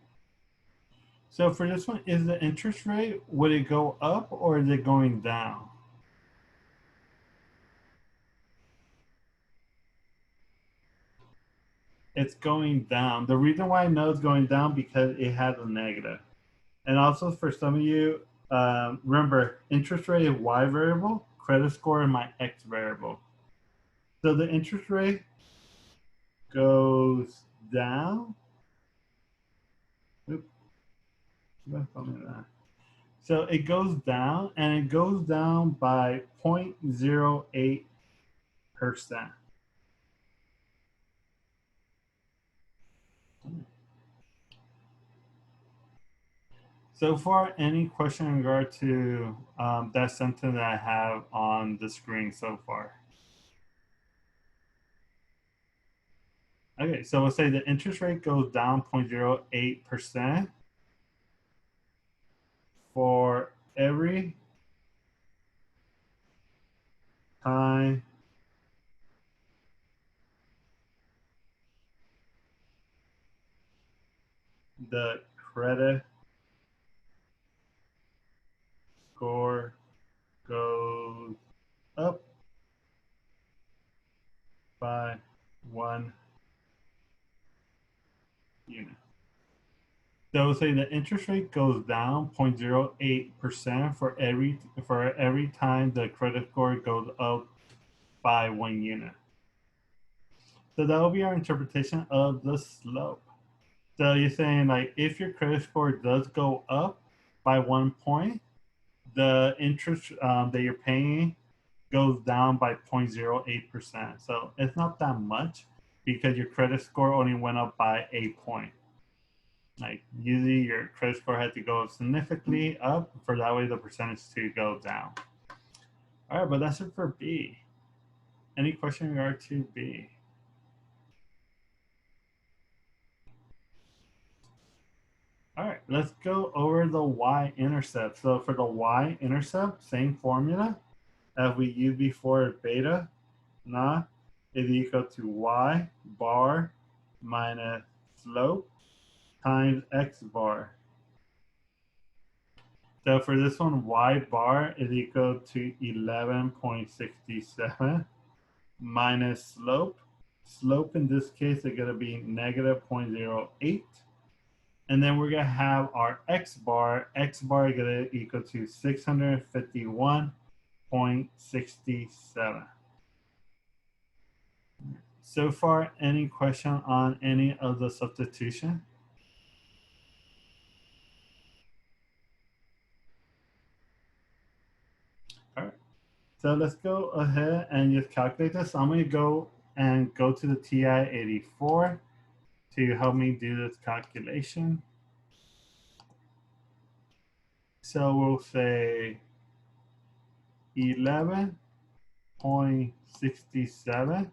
So for this one, is the interest rate, would it go up or is it going down? It's going down. The reason why I know it's going down because it has a negative. And also for some of you, remember, interest rate is Y variable, credit score is my X variable. So the interest rate goes down. Oops. So it goes down, and it goes down by 0.08%. So far, any question in regard to that sentence that I have on the screen so far? Okay, so we'll say the interest rate goes down 0.08% for every time the credit score goes up by 1 unit. So we'll say the interest rate goes down 0.08% for every time the credit score goes up by 1 unit. So that will be our interpretation of the slope. So you're saying like if your credit score does go up by 1 point, the interest that you're paying goes down by 0.08%. So it's not that much because your credit score only went up by a point. Like usually your credit score had to go significantly up for that way the percentage to go down. All right, but that's it for B. Any question in regard to B? All right, let's go over the y-intercept. So for the y-intercept, same formula as we used before, beta naught is equal to y bar minus slope times x bar. So for this one, y bar is equal to 11.67 minus slope. Slope in this case is going to be negative 0.08. And then we're going to have our x bar. X bar is going to equal to 651.67. So far, any question on any of the substitution? All right. So let's go ahead and just calculate this. I'm going to go to the TI-84 to help me do this calculation. So we'll say 11.67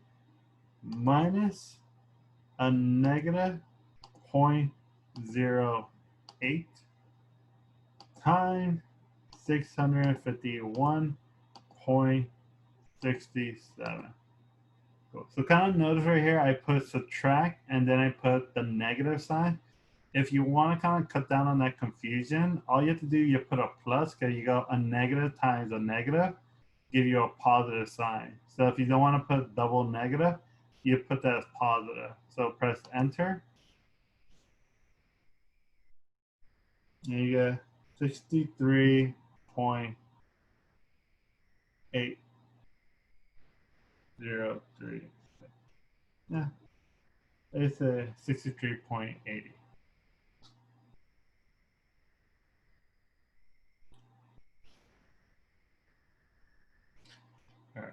minus a negative 0.08 times 651.67. Cool. So kind of notice right here, I put subtract and then I put the negative sign. If you want to kind of cut down on that confusion, all you have to do, you put a plus because you go a negative times a negative, give you a positive sign. So if you don't want to put double negative, you put that as positive. So press enter. And you get 63.803. Yeah, it's a 63.80. All right,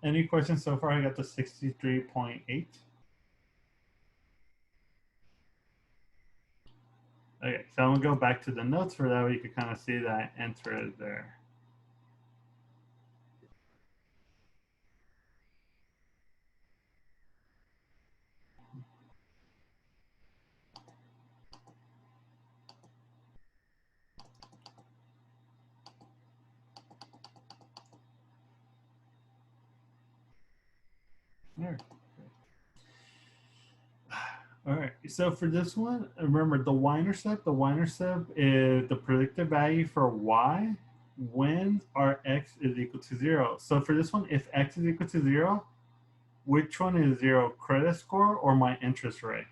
any questions so far? I got the 63.8. Okay, so I'm gonna go back to the notes for that way you can kind of see that enter is there. All right. All right, so for this one, remember the y-intercept. The y-intercept is the predicted value for y when our x is equal to 0. So for this one, if x is equal to 0, which one is 0, credit score or my interest rate?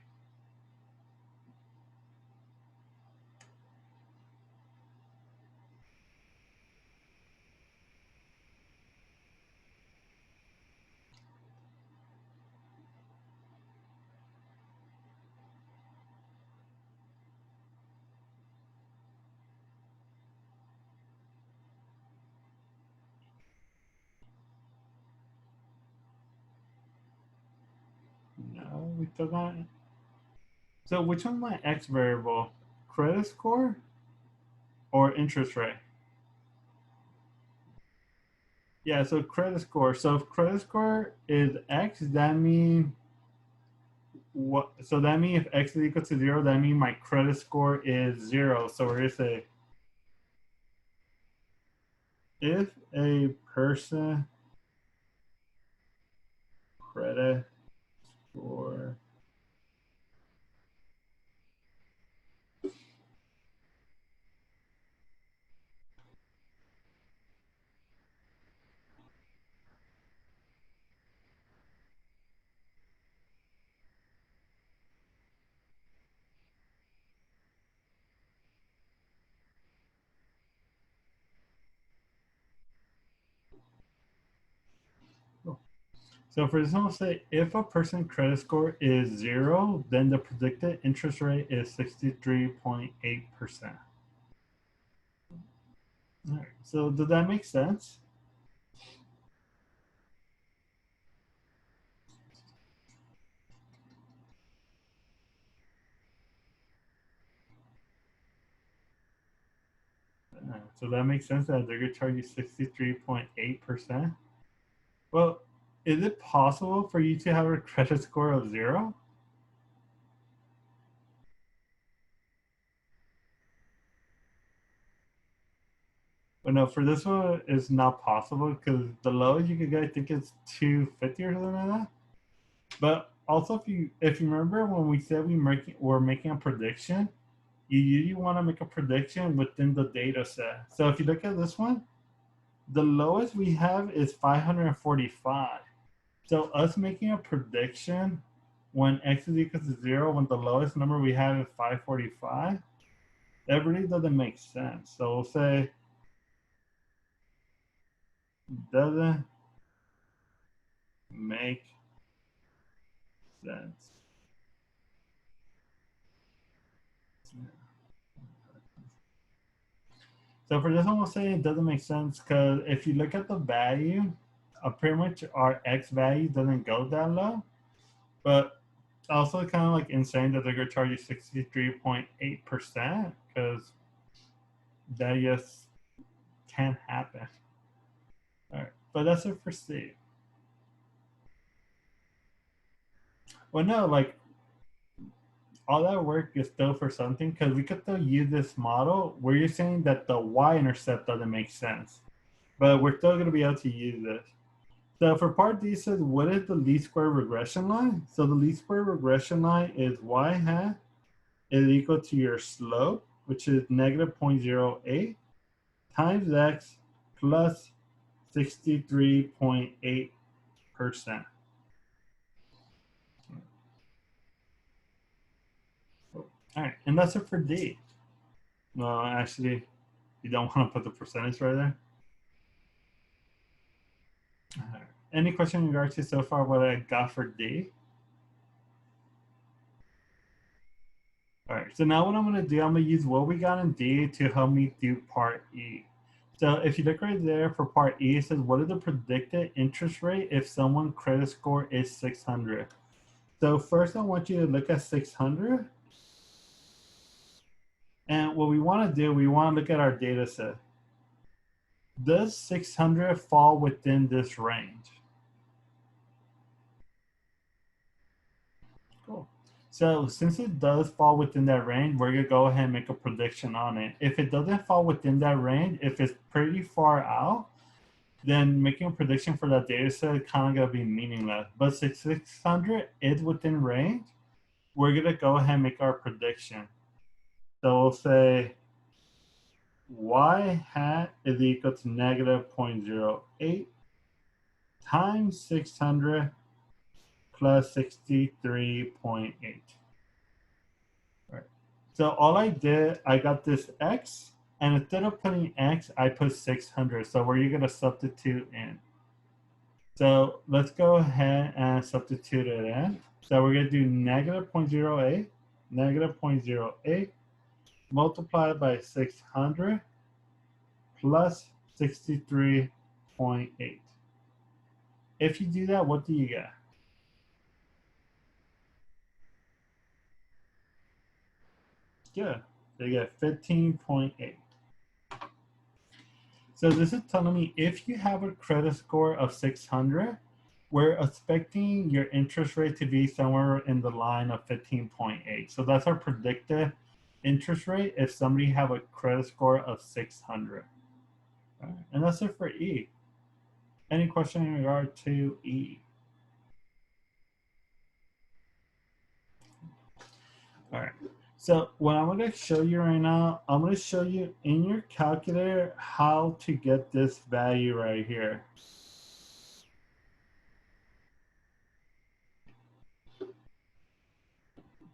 No, we still got it. So which one's my x variable? Credit score or interest rate? Yeah, so credit score. So if credit score is x, that means what? So that means if x is equal to 0, that means my credit score is 0. So we're gonna say if a person credit score so for this one, we'll say if a person credit score is 0, then the predicted interest rate is 63.8%. All right, so does that make sense? All right, so that makes sense that they're going to charge you 63.8%. Well, is it possible for you to have a credit score of 0? But no, for this one, it's not possible because the lowest you could get, I think, is 250 or something like that. But also, if you remember when we said we're making a prediction, you usually want to make a prediction within the data set. So if you look at this one, the lowest we have is 545. So us making a prediction when x is equal to 0, when the lowest number we have is 545, that really doesn't make sense. So we'll say doesn't make sense. So for this one, we'll say it doesn't make sense because if you look at the value, pretty much our x value doesn't go that low. But also kind of like insane that they're going to charge you 63.8% because that just can't happen. All right, but that's it for C. Well, no, like all that work is still for something because we could still use this model where you're saying that the y-intercept doesn't make sense, but we're still going to be able to use this. So for part D, it says, what is the least square regression line? So the least square regression line is y hat is equal to your slope, which is negative 0.08 times x plus 63.8%. All right, and that's it for D. Well, actually, you don't want to put the percentage right there. All right. Any question in regards to so far what I got for D? All right, so now what I'm going to do, I'm going to use what we got in D to help me do part E. So if you look right there for part E, it says, what is the predicted interest rate if someone credit score is 600? So first I want you to look at 600. And what we want to do, we want to look at our data set. Does 600 fall within this range? Cool. So since it does fall within that range, we're going to go ahead and make a prediction on it. If it doesn't fall within that range, if it's pretty far out, then making a prediction for that data set kind of gonna be meaningless. But 600 is within range. We're gonna go ahead and make our prediction. So we'll say y hat is equal to negative 0.08 times 600 plus 63.8. Right. So all I did, I got this x, and instead of putting x, I put 600. So where you're gonna substitute in. So let's go ahead and substitute it in. So we're gonna do negative 0.08, negative 0.08 multiplied by 600 plus 63.8. If you do that, what do you get? Good. So you get 15.8. So this is telling me if you have a credit score of 600, we're expecting your interest rate to be somewhere in the line of 15.8. So that's our predicted interest rate if somebody have a credit score of 600. Right. And that's it for E. Any question in regard to E? All right. So what I'm going to show you right now, I'm going to show you in your calculator how to get this value right here.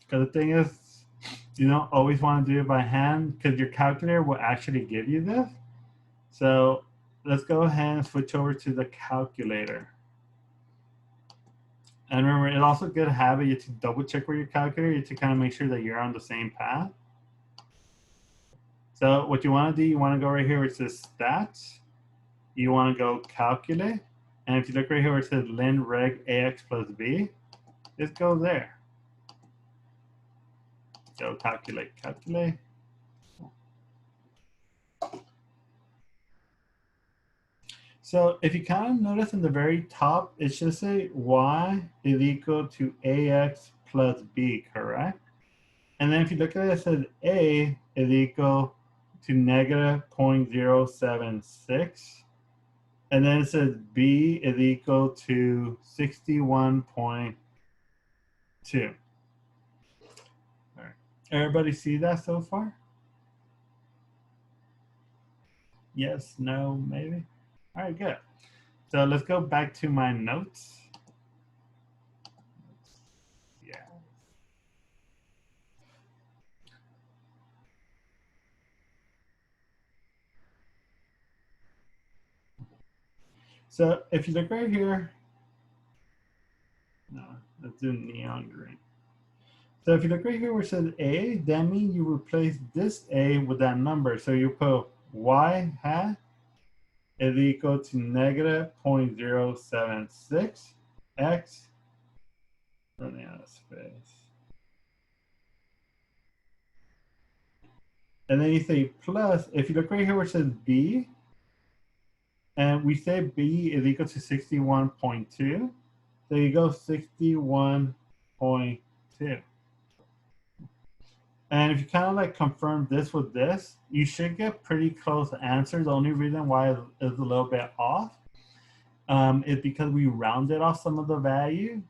Because the thing is, you don't always want to do it by hand because your calculator will actually give you this. So let's go ahead and switch over to the calculator. And remember, it's also a good habit you to double check with your calculator to kind of make sure that you're on the same path. So what you want to do, you want to go right here where it says stats. You want to go calculate. And if you look right here where it says ln reg ax plus b, just go there. Go calculate, calculate. So if you kind of notice in the very top, it should say y is equal to ax plus b, correct? And then if you look at it, it says a is equal to negative 0.076. And then it says b is equal to 61.2. All right. Everybody see that so far? Yes, no, maybe? All right, good. So let's go back to my notes. Yeah. So if you look right here, no, let's do neon green. So if you look right here where it says A, that means you replace this A with that number. So you put y hat is equal to negative 0.076 x, running out of space. And then you say plus, if you look right here where it says B, and we say B is equal to 61.2, so you go 61.2. And if you kind of like confirm this with this, you should get pretty close answers. The only reason why it's a little bit off is because we rounded off some of the value.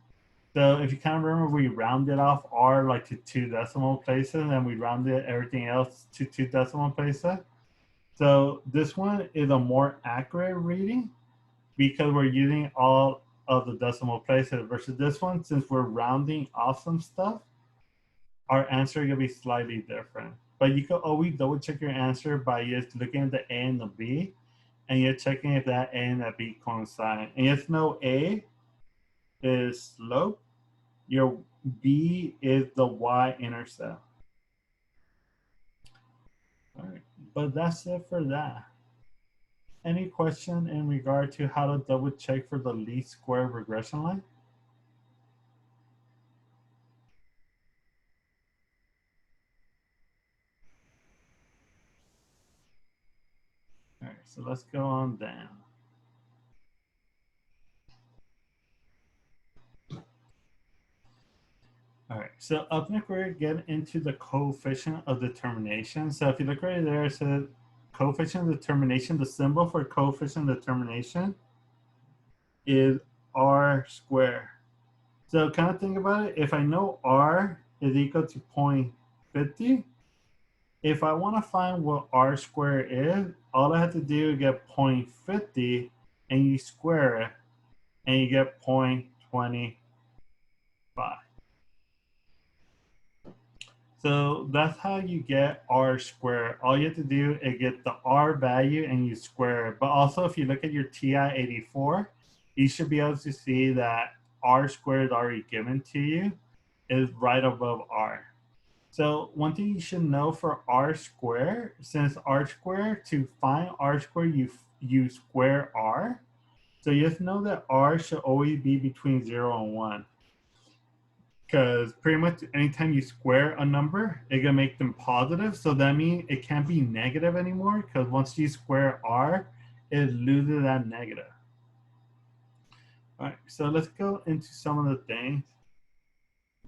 So if you kind of remember, we rounded off R like to 2 decimal places, and we rounded everything else to 2 decimal places. So this one is a more accurate reading because we're using all of the decimal places versus this one, since we're rounding off some stuff, our answer is gonna be slightly different. But you can always double check your answer by just looking at the A and the B, and you're checking if that A and that B coincide. And if no A is slope, your B is the Y intercept. All right, but that's it for that. Any question in regard to how to double check for the least square regression line? All right, so let's go on down. All right, so up next we're getting into the coefficient of determination. So if you look right there, it says coefficient determination, the symbol for coefficient determination is r squared. So kind of think about it. If I know r is equal to 0.50, if I want to find what r squared is, all I have to do is get 0.50 and you square it and you get 0.25. So that's how you get r squared. All you have to do is get the r value and you square it. But also if you look at your TI-84, you should be able to see that r squared is already given to you is right above r. So one thing you should know for r squared, since r squared, to find r squared, you square r. So you just know that r should always be between 0 and 1. Because pretty much anytime you square a number, it's gonna make them positive. So that means it can't be negative anymore, because once you square r, it loses that negative. All right, so let's go into some of the things.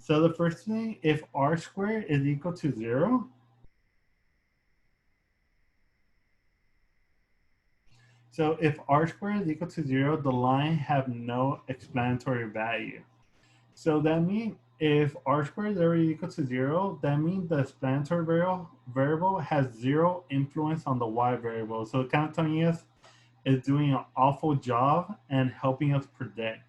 So the first thing, if r squared is equal to 0, so if r squared is equal to 0, the line have no explanatory value. So that means if r squared is already equal to 0, that means the explanatory variable has 0 influence on the y variable. So it's kind of telling us it's doing an awful job and helping us predict.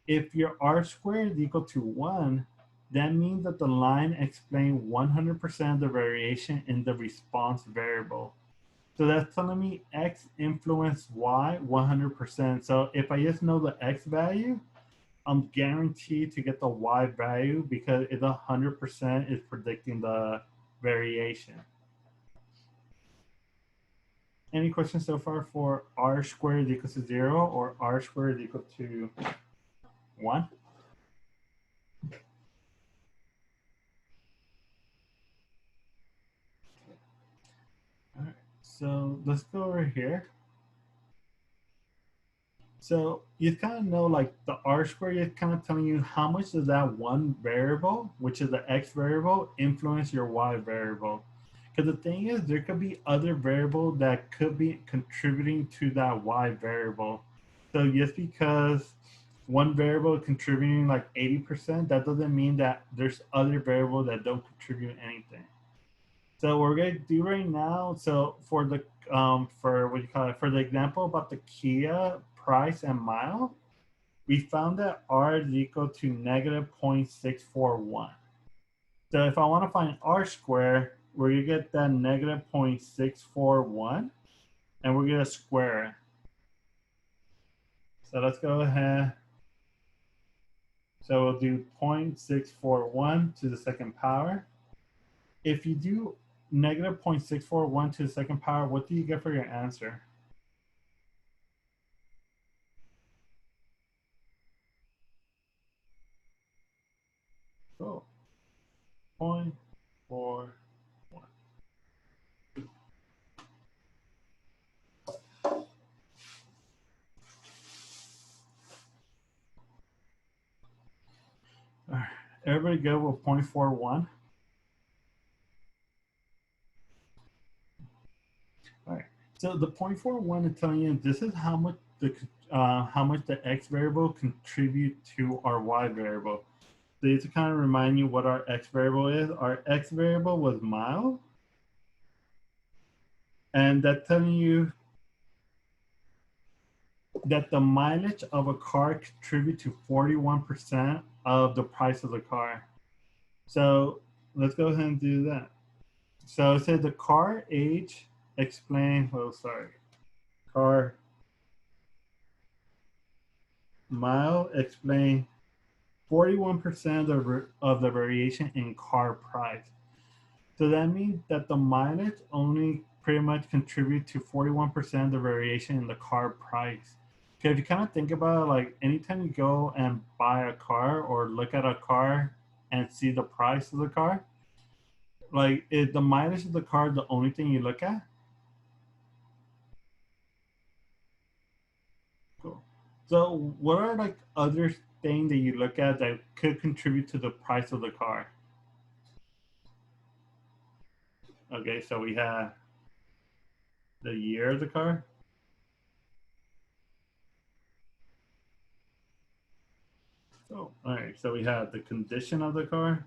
If your r squared is equal to 1, that means that the line explains 100% of the variation in the response variable. So that's telling me x influence y 100%. So if I just know the x value, I'm guaranteed to get the y value because it's 100% is predicting the variation. Any questions so far for r squared is equal to 0 or r squared is equal to 1? All right, so let's go over here. So you kind of know like the r squared is kind of telling you how much does that one variable, which is the x variable, influence your y variable. Because the thing is, there could be other variables that could be contributing to that y variable. So just because one variable is contributing like 80%, that doesn't mean that there's other variables that don't contribute anything. So what we're gonna do right now, so for the for what you call it, for the example about the Kia price and mile, we found that r is equal to negative 0.641. So if I want to find r squared, we're gonna get that negative 0.641 and we're gonna square it. So let's go ahead. So we'll do 0.641 to the second power. If you do negative 0.641 to the second power, what do you get for your answer? Oh, 0.41. All right. Everybody go with 0.41. All right. So the 0.41 is telling you this is how much the x variable contribute to our y variable. So to kind of remind you what our x variable is. Our x variable was mile, and that's telling you that the mileage of a car contribute to 41% of the price of the car. So let's go ahead and do that. So it said the car age explain, oh sorry, car mile explain 41% of the variation in car price. So that means that the mileage only pretty much contribute to 41% of the variation in the car price. Okay, if you kind of think about it, like anytime you go and buy a car or look at a car and see the price of the car, like is the mileage of the car the only thing you look at? Cool. So what are like other things that you look at that could contribute to the price of the car? Okay, so we have The year of the car? So, all right. So we have the condition of the car.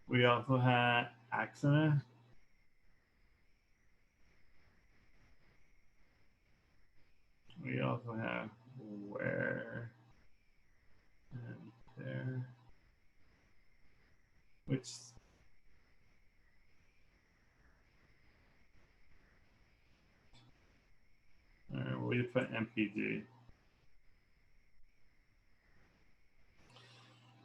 We also had accident. We also have where and there, which we put MPG.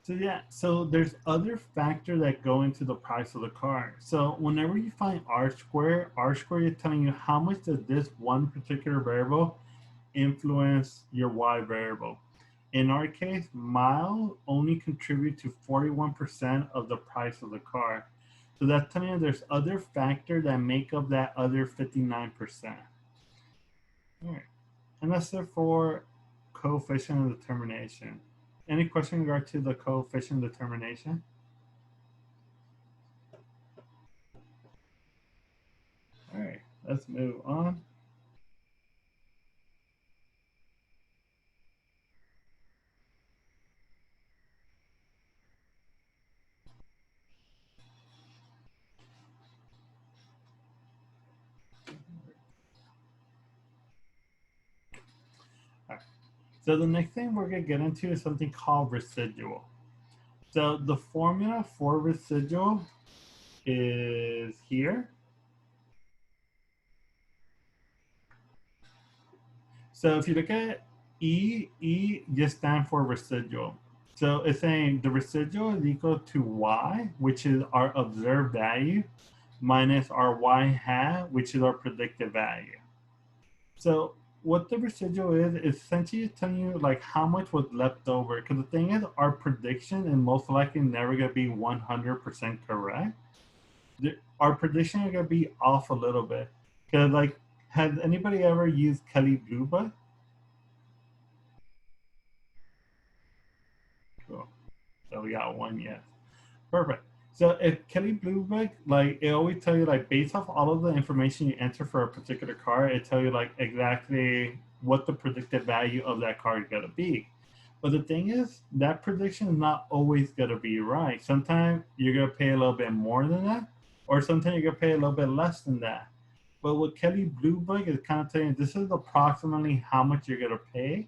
So yeah, so there's other factors that go into the price of the car. So whenever you find R square is telling you how much does this one particular variable influence your Y variable. In our case, mile only contribute to 41% of the price of the car. So that's telling you there's other factors that make up that other 59%. All right. And that's it for coefficient of determination. Any question in regard to the coefficient determination? All right, let's move on. All right. So the next thing we're going to get into is something called residual. So the formula for residual is here. So if you look at E just stands for residual. So it's saying the residual is equal to Y, which is our observed value, minus our Y hat, which is our predicted value. So what the residual is essentially telling you like how much was left over. Because the thing is, our prediction is most likely never gonna be 100% correct. Our prediction is gonna be off a little bit. Because like, has anybody ever used Kelly Blue Book? Cool. So we got one yes. Perfect. So if Kelly Blue Book, like it always tell you like based off all of the information you enter for a particular car, it tell you like exactly what the predicted value of that car is gonna be. But the thing is, that prediction is not always gonna be right. Sometimes you're gonna pay a little bit more than that, or sometimes you're gonna pay a little bit less than that. But what Kelly Blue Book is kind of telling you, this is approximately how much you're gonna pay.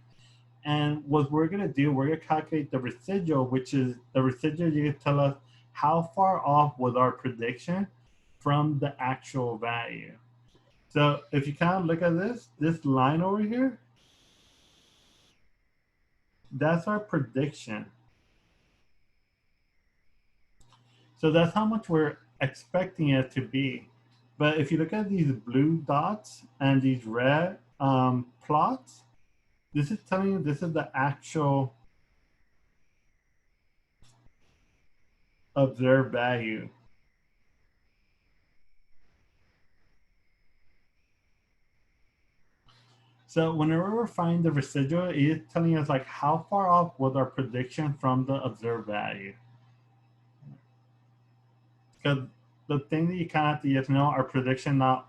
And what we're gonna do, we're gonna calculate the residual, which is the residual. You can tell us how far off was our prediction from the actual value. So if you kind of look at this line over here, that's our prediction. So that's how much we're expecting it to be. But if you look at these blue dots and these red plots, this is telling you this is the actual observed value. So whenever we're finding the residual, it's telling us like how far off was our prediction from the observed value. Because the thing that you kind of have to just know, our prediction not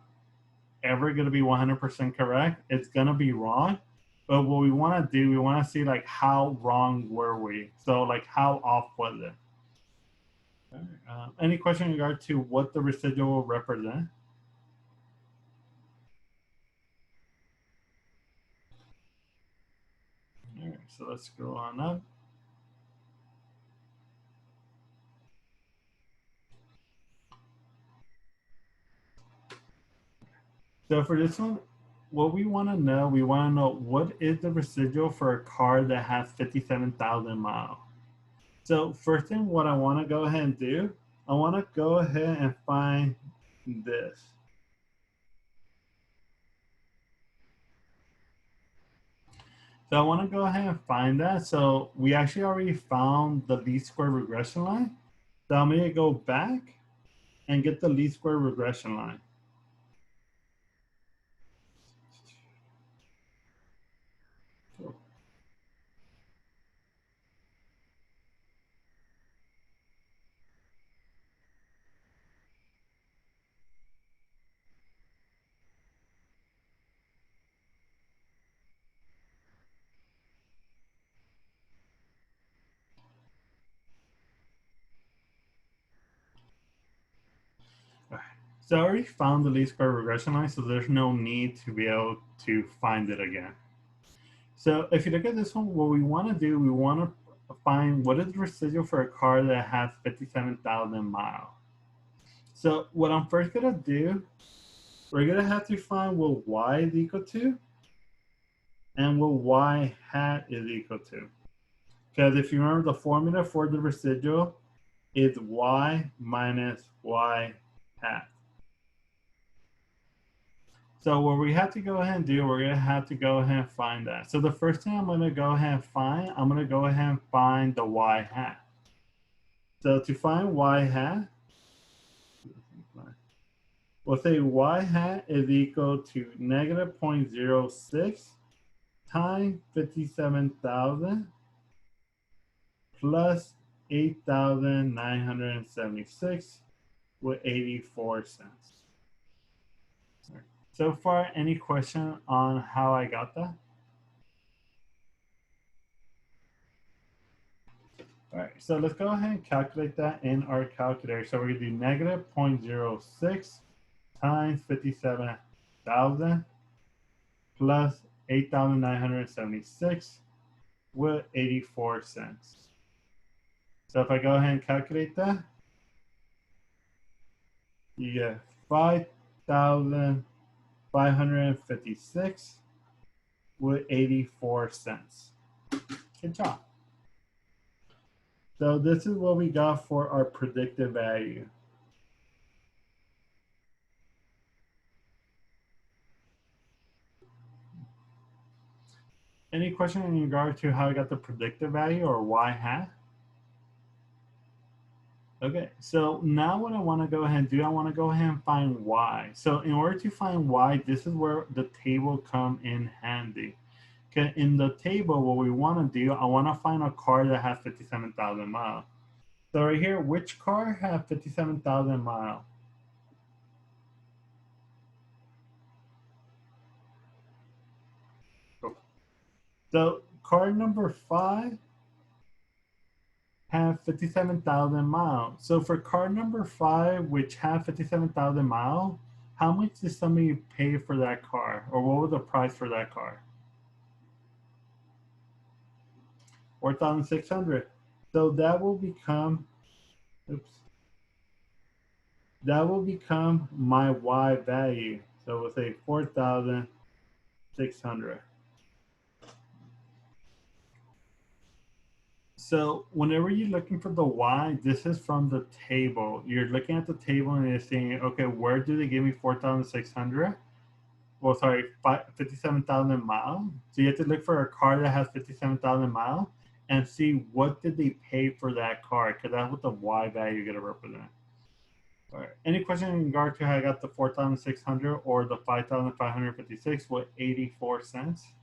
ever going to be 100% correct. It's going to be wrong. But what we want to do, we want to see like how wrong were we? So like how off was it? Any question in regard to what the residual will represent? All right, so let's scroll on up. So for this one, what we want to know what is the residual for a car that has 57,000 miles. So first thing, what I want to go ahead and do, I want to go ahead and find this. So I want to go ahead and find that. So we actually already found the least square regression line. So I'm going to go back and get the least square regression line. So I already found the least square regression line, so there's no need to be able to find it again. So if you look at this one, what we want to do, we want to find what is the residual for a car that has 57,000 miles. So what I'm first going to do, we're going to have to find what y is equal to and what y hat is equal to. Because if you remember, the formula for the residual is y minus y hat. So what we have to go ahead and do, we're going to have to go ahead and find that. So the first thing I'm going to go ahead and find, I'm going to go ahead and find the y hat. So to find y hat, we'll say y hat is equal to negative 0.06 times 57,000 plus 8,976 with 84 cents. So far, any question on how I got that? All right, so let's go ahead and calculate that in our calculator. So we're going to do negative 0.06 times 57,000 plus 8,976 with 84 cents. So if I go ahead and calculate that, you get 5,556 with 84 cents. Good job. So this is what we got for our predicted value. Any question in regard to how I got the predicted value or y hat? Okay, so now what I want to go ahead and do, I want to go ahead and find y. So in order to find y, this is where the table come in handy. Okay, in the table, what we want to do, I want to find a car that has 57,000 miles. So right here, which car has 57,000 miles? So car number 5 have 57,000 miles. So for car number 5, which have 57,000 miles, how much did somebody pay for that car? Or what was the price for that car? 4,600. So that will become, that will become my y value. So we'll say 4,600. So whenever you're looking for the y, this is from the table. You're looking at the table and you're saying, okay, where do they give me 4,600? Well, sorry, 57,000 miles. So you have to look for a car that has 57,000 miles and see what did they pay for that car, because that's what the y value is going to represent. All right. Any question in regard to how I got the 4,600 or the 5,556 with 84 cents?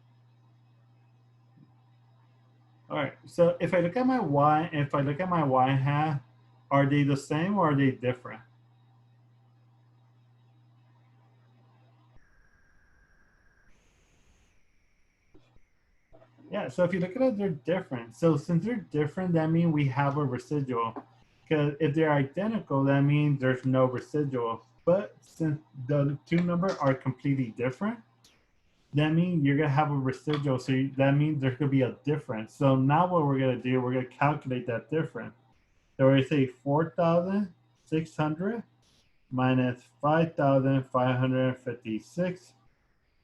All right. So if I look at my y, if I look at my y hat, are they the same or are they different? Yeah, so if you look at it, they're different. So since they're different, that means we have a residual. Because if they're identical, that means there's no residual. But since the two numbers are completely different, that means you're going to have a residual. So that means there's going to be a difference. So now what we're going to do, we're going to calculate that difference. So we're going to say 4,600 minus 5,556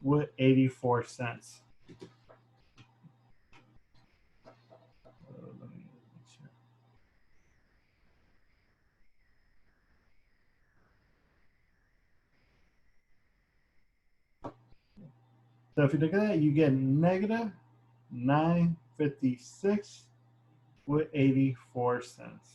with 84 cents. So if you look at that, you get negative 956 with 84 cents.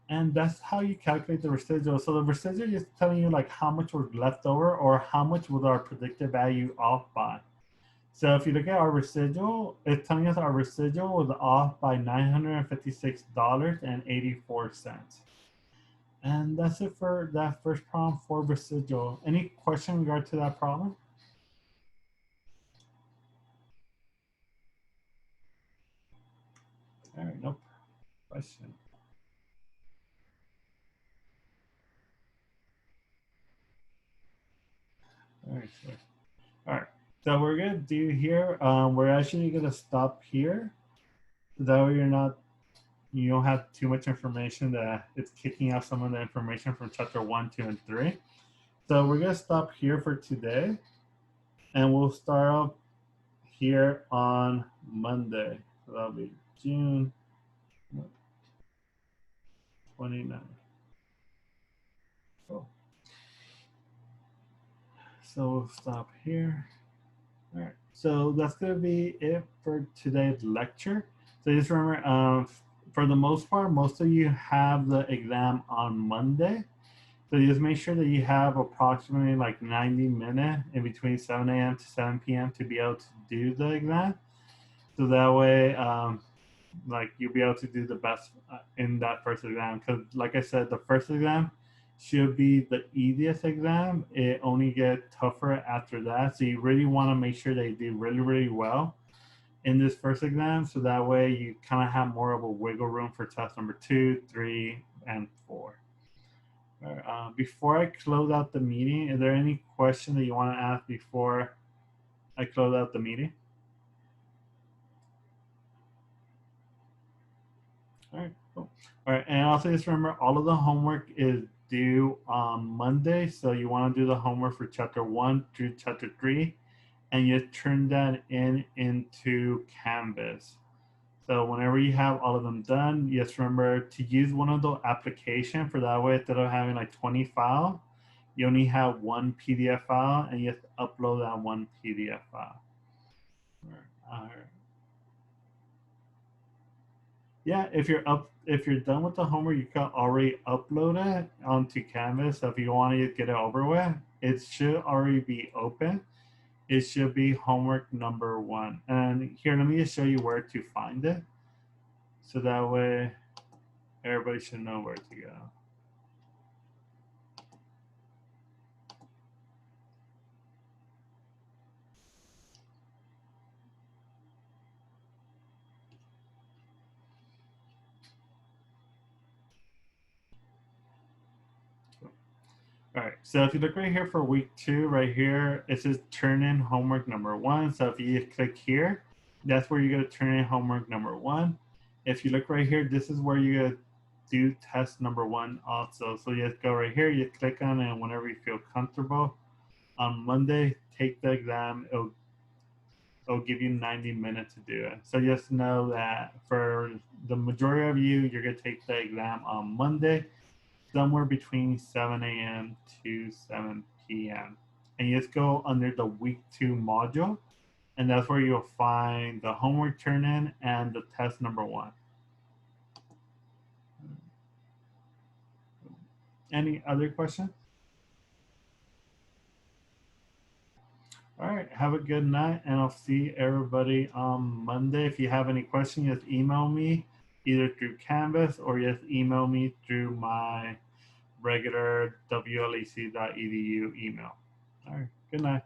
And that's how you calculate the residual. So the residual is telling you like how much was left over or how much was our predicted value off by. So if you look at our residual, it's telling us our residual was off by $956.84. And that's it for that first problem for residual. Any question in regard to that problem? All right, no question. All right, sure. All right. So we're gonna do here. We're actually gonna stop here. That way you don't have too much information that it's kicking out some of the information from chapter 1, 2, and 3. So we're gonna stop here for today, and we'll start off here on Monday. So that'll be June 29th. Cool. So we'll stop here. All right. So that's going to be it for today's lecture. So just remember, for the most part, most of you have the exam on Monday. So just make sure that you have approximately like 90 minutes in between 7 a.m. to 7 p.m. to be able to do the exam. So that way, like you'll be able to do the best in that first exam. Because like I said, the first exam should be the easiest exam. It only gets tougher after that. So you really want to make sure that you do really, really well in this first exam. So that way you kind of have more of a wiggle room for test number 2, 3, and 4. Before I close out the meeting, is there any question that you want to ask before I close out the meeting? All right, cool. All right, and also just remember all of the homework is due on Monday. So you want to do the homework for chapter 1 through chapter 3, and you turn that into Canvas. So whenever you have all of them done, just remember to use one of the applications for that way. Instead of having like 20 files, you only have one PDF file, and you have to upload that one PDF file. All right. Yeah, if you're done with the homework, you can already upload it onto Canvas. So if you want to get it over with, it should already be open. It should be homework number 1. And here, let me just show you where to find it. So that way everybody should know where to go. All right, so if you look right here for week 2, right here, it says turn in homework number 1. So if you click here, that's where you're gonna turn in homework number 1. If you look right here, this is where you're gonna do test number 1 also. So you just go right here, you click on it, and whenever you feel comfortable, on Monday, take the exam. It'll give you 90 minutes to do it. So just know that for the majority of you, you're gonna take the exam on Monday, somewhere between 7 a.m. to 7 p.m. And you just go under the week 2 module, and that's where you'll find the homework turn in and the test number 1. Any other questions? All right, have a good night, and I'll see everybody on Monday. If you have any questions, just email me either through Canvas or just email me through my regular wlec.edu email. All right, good night.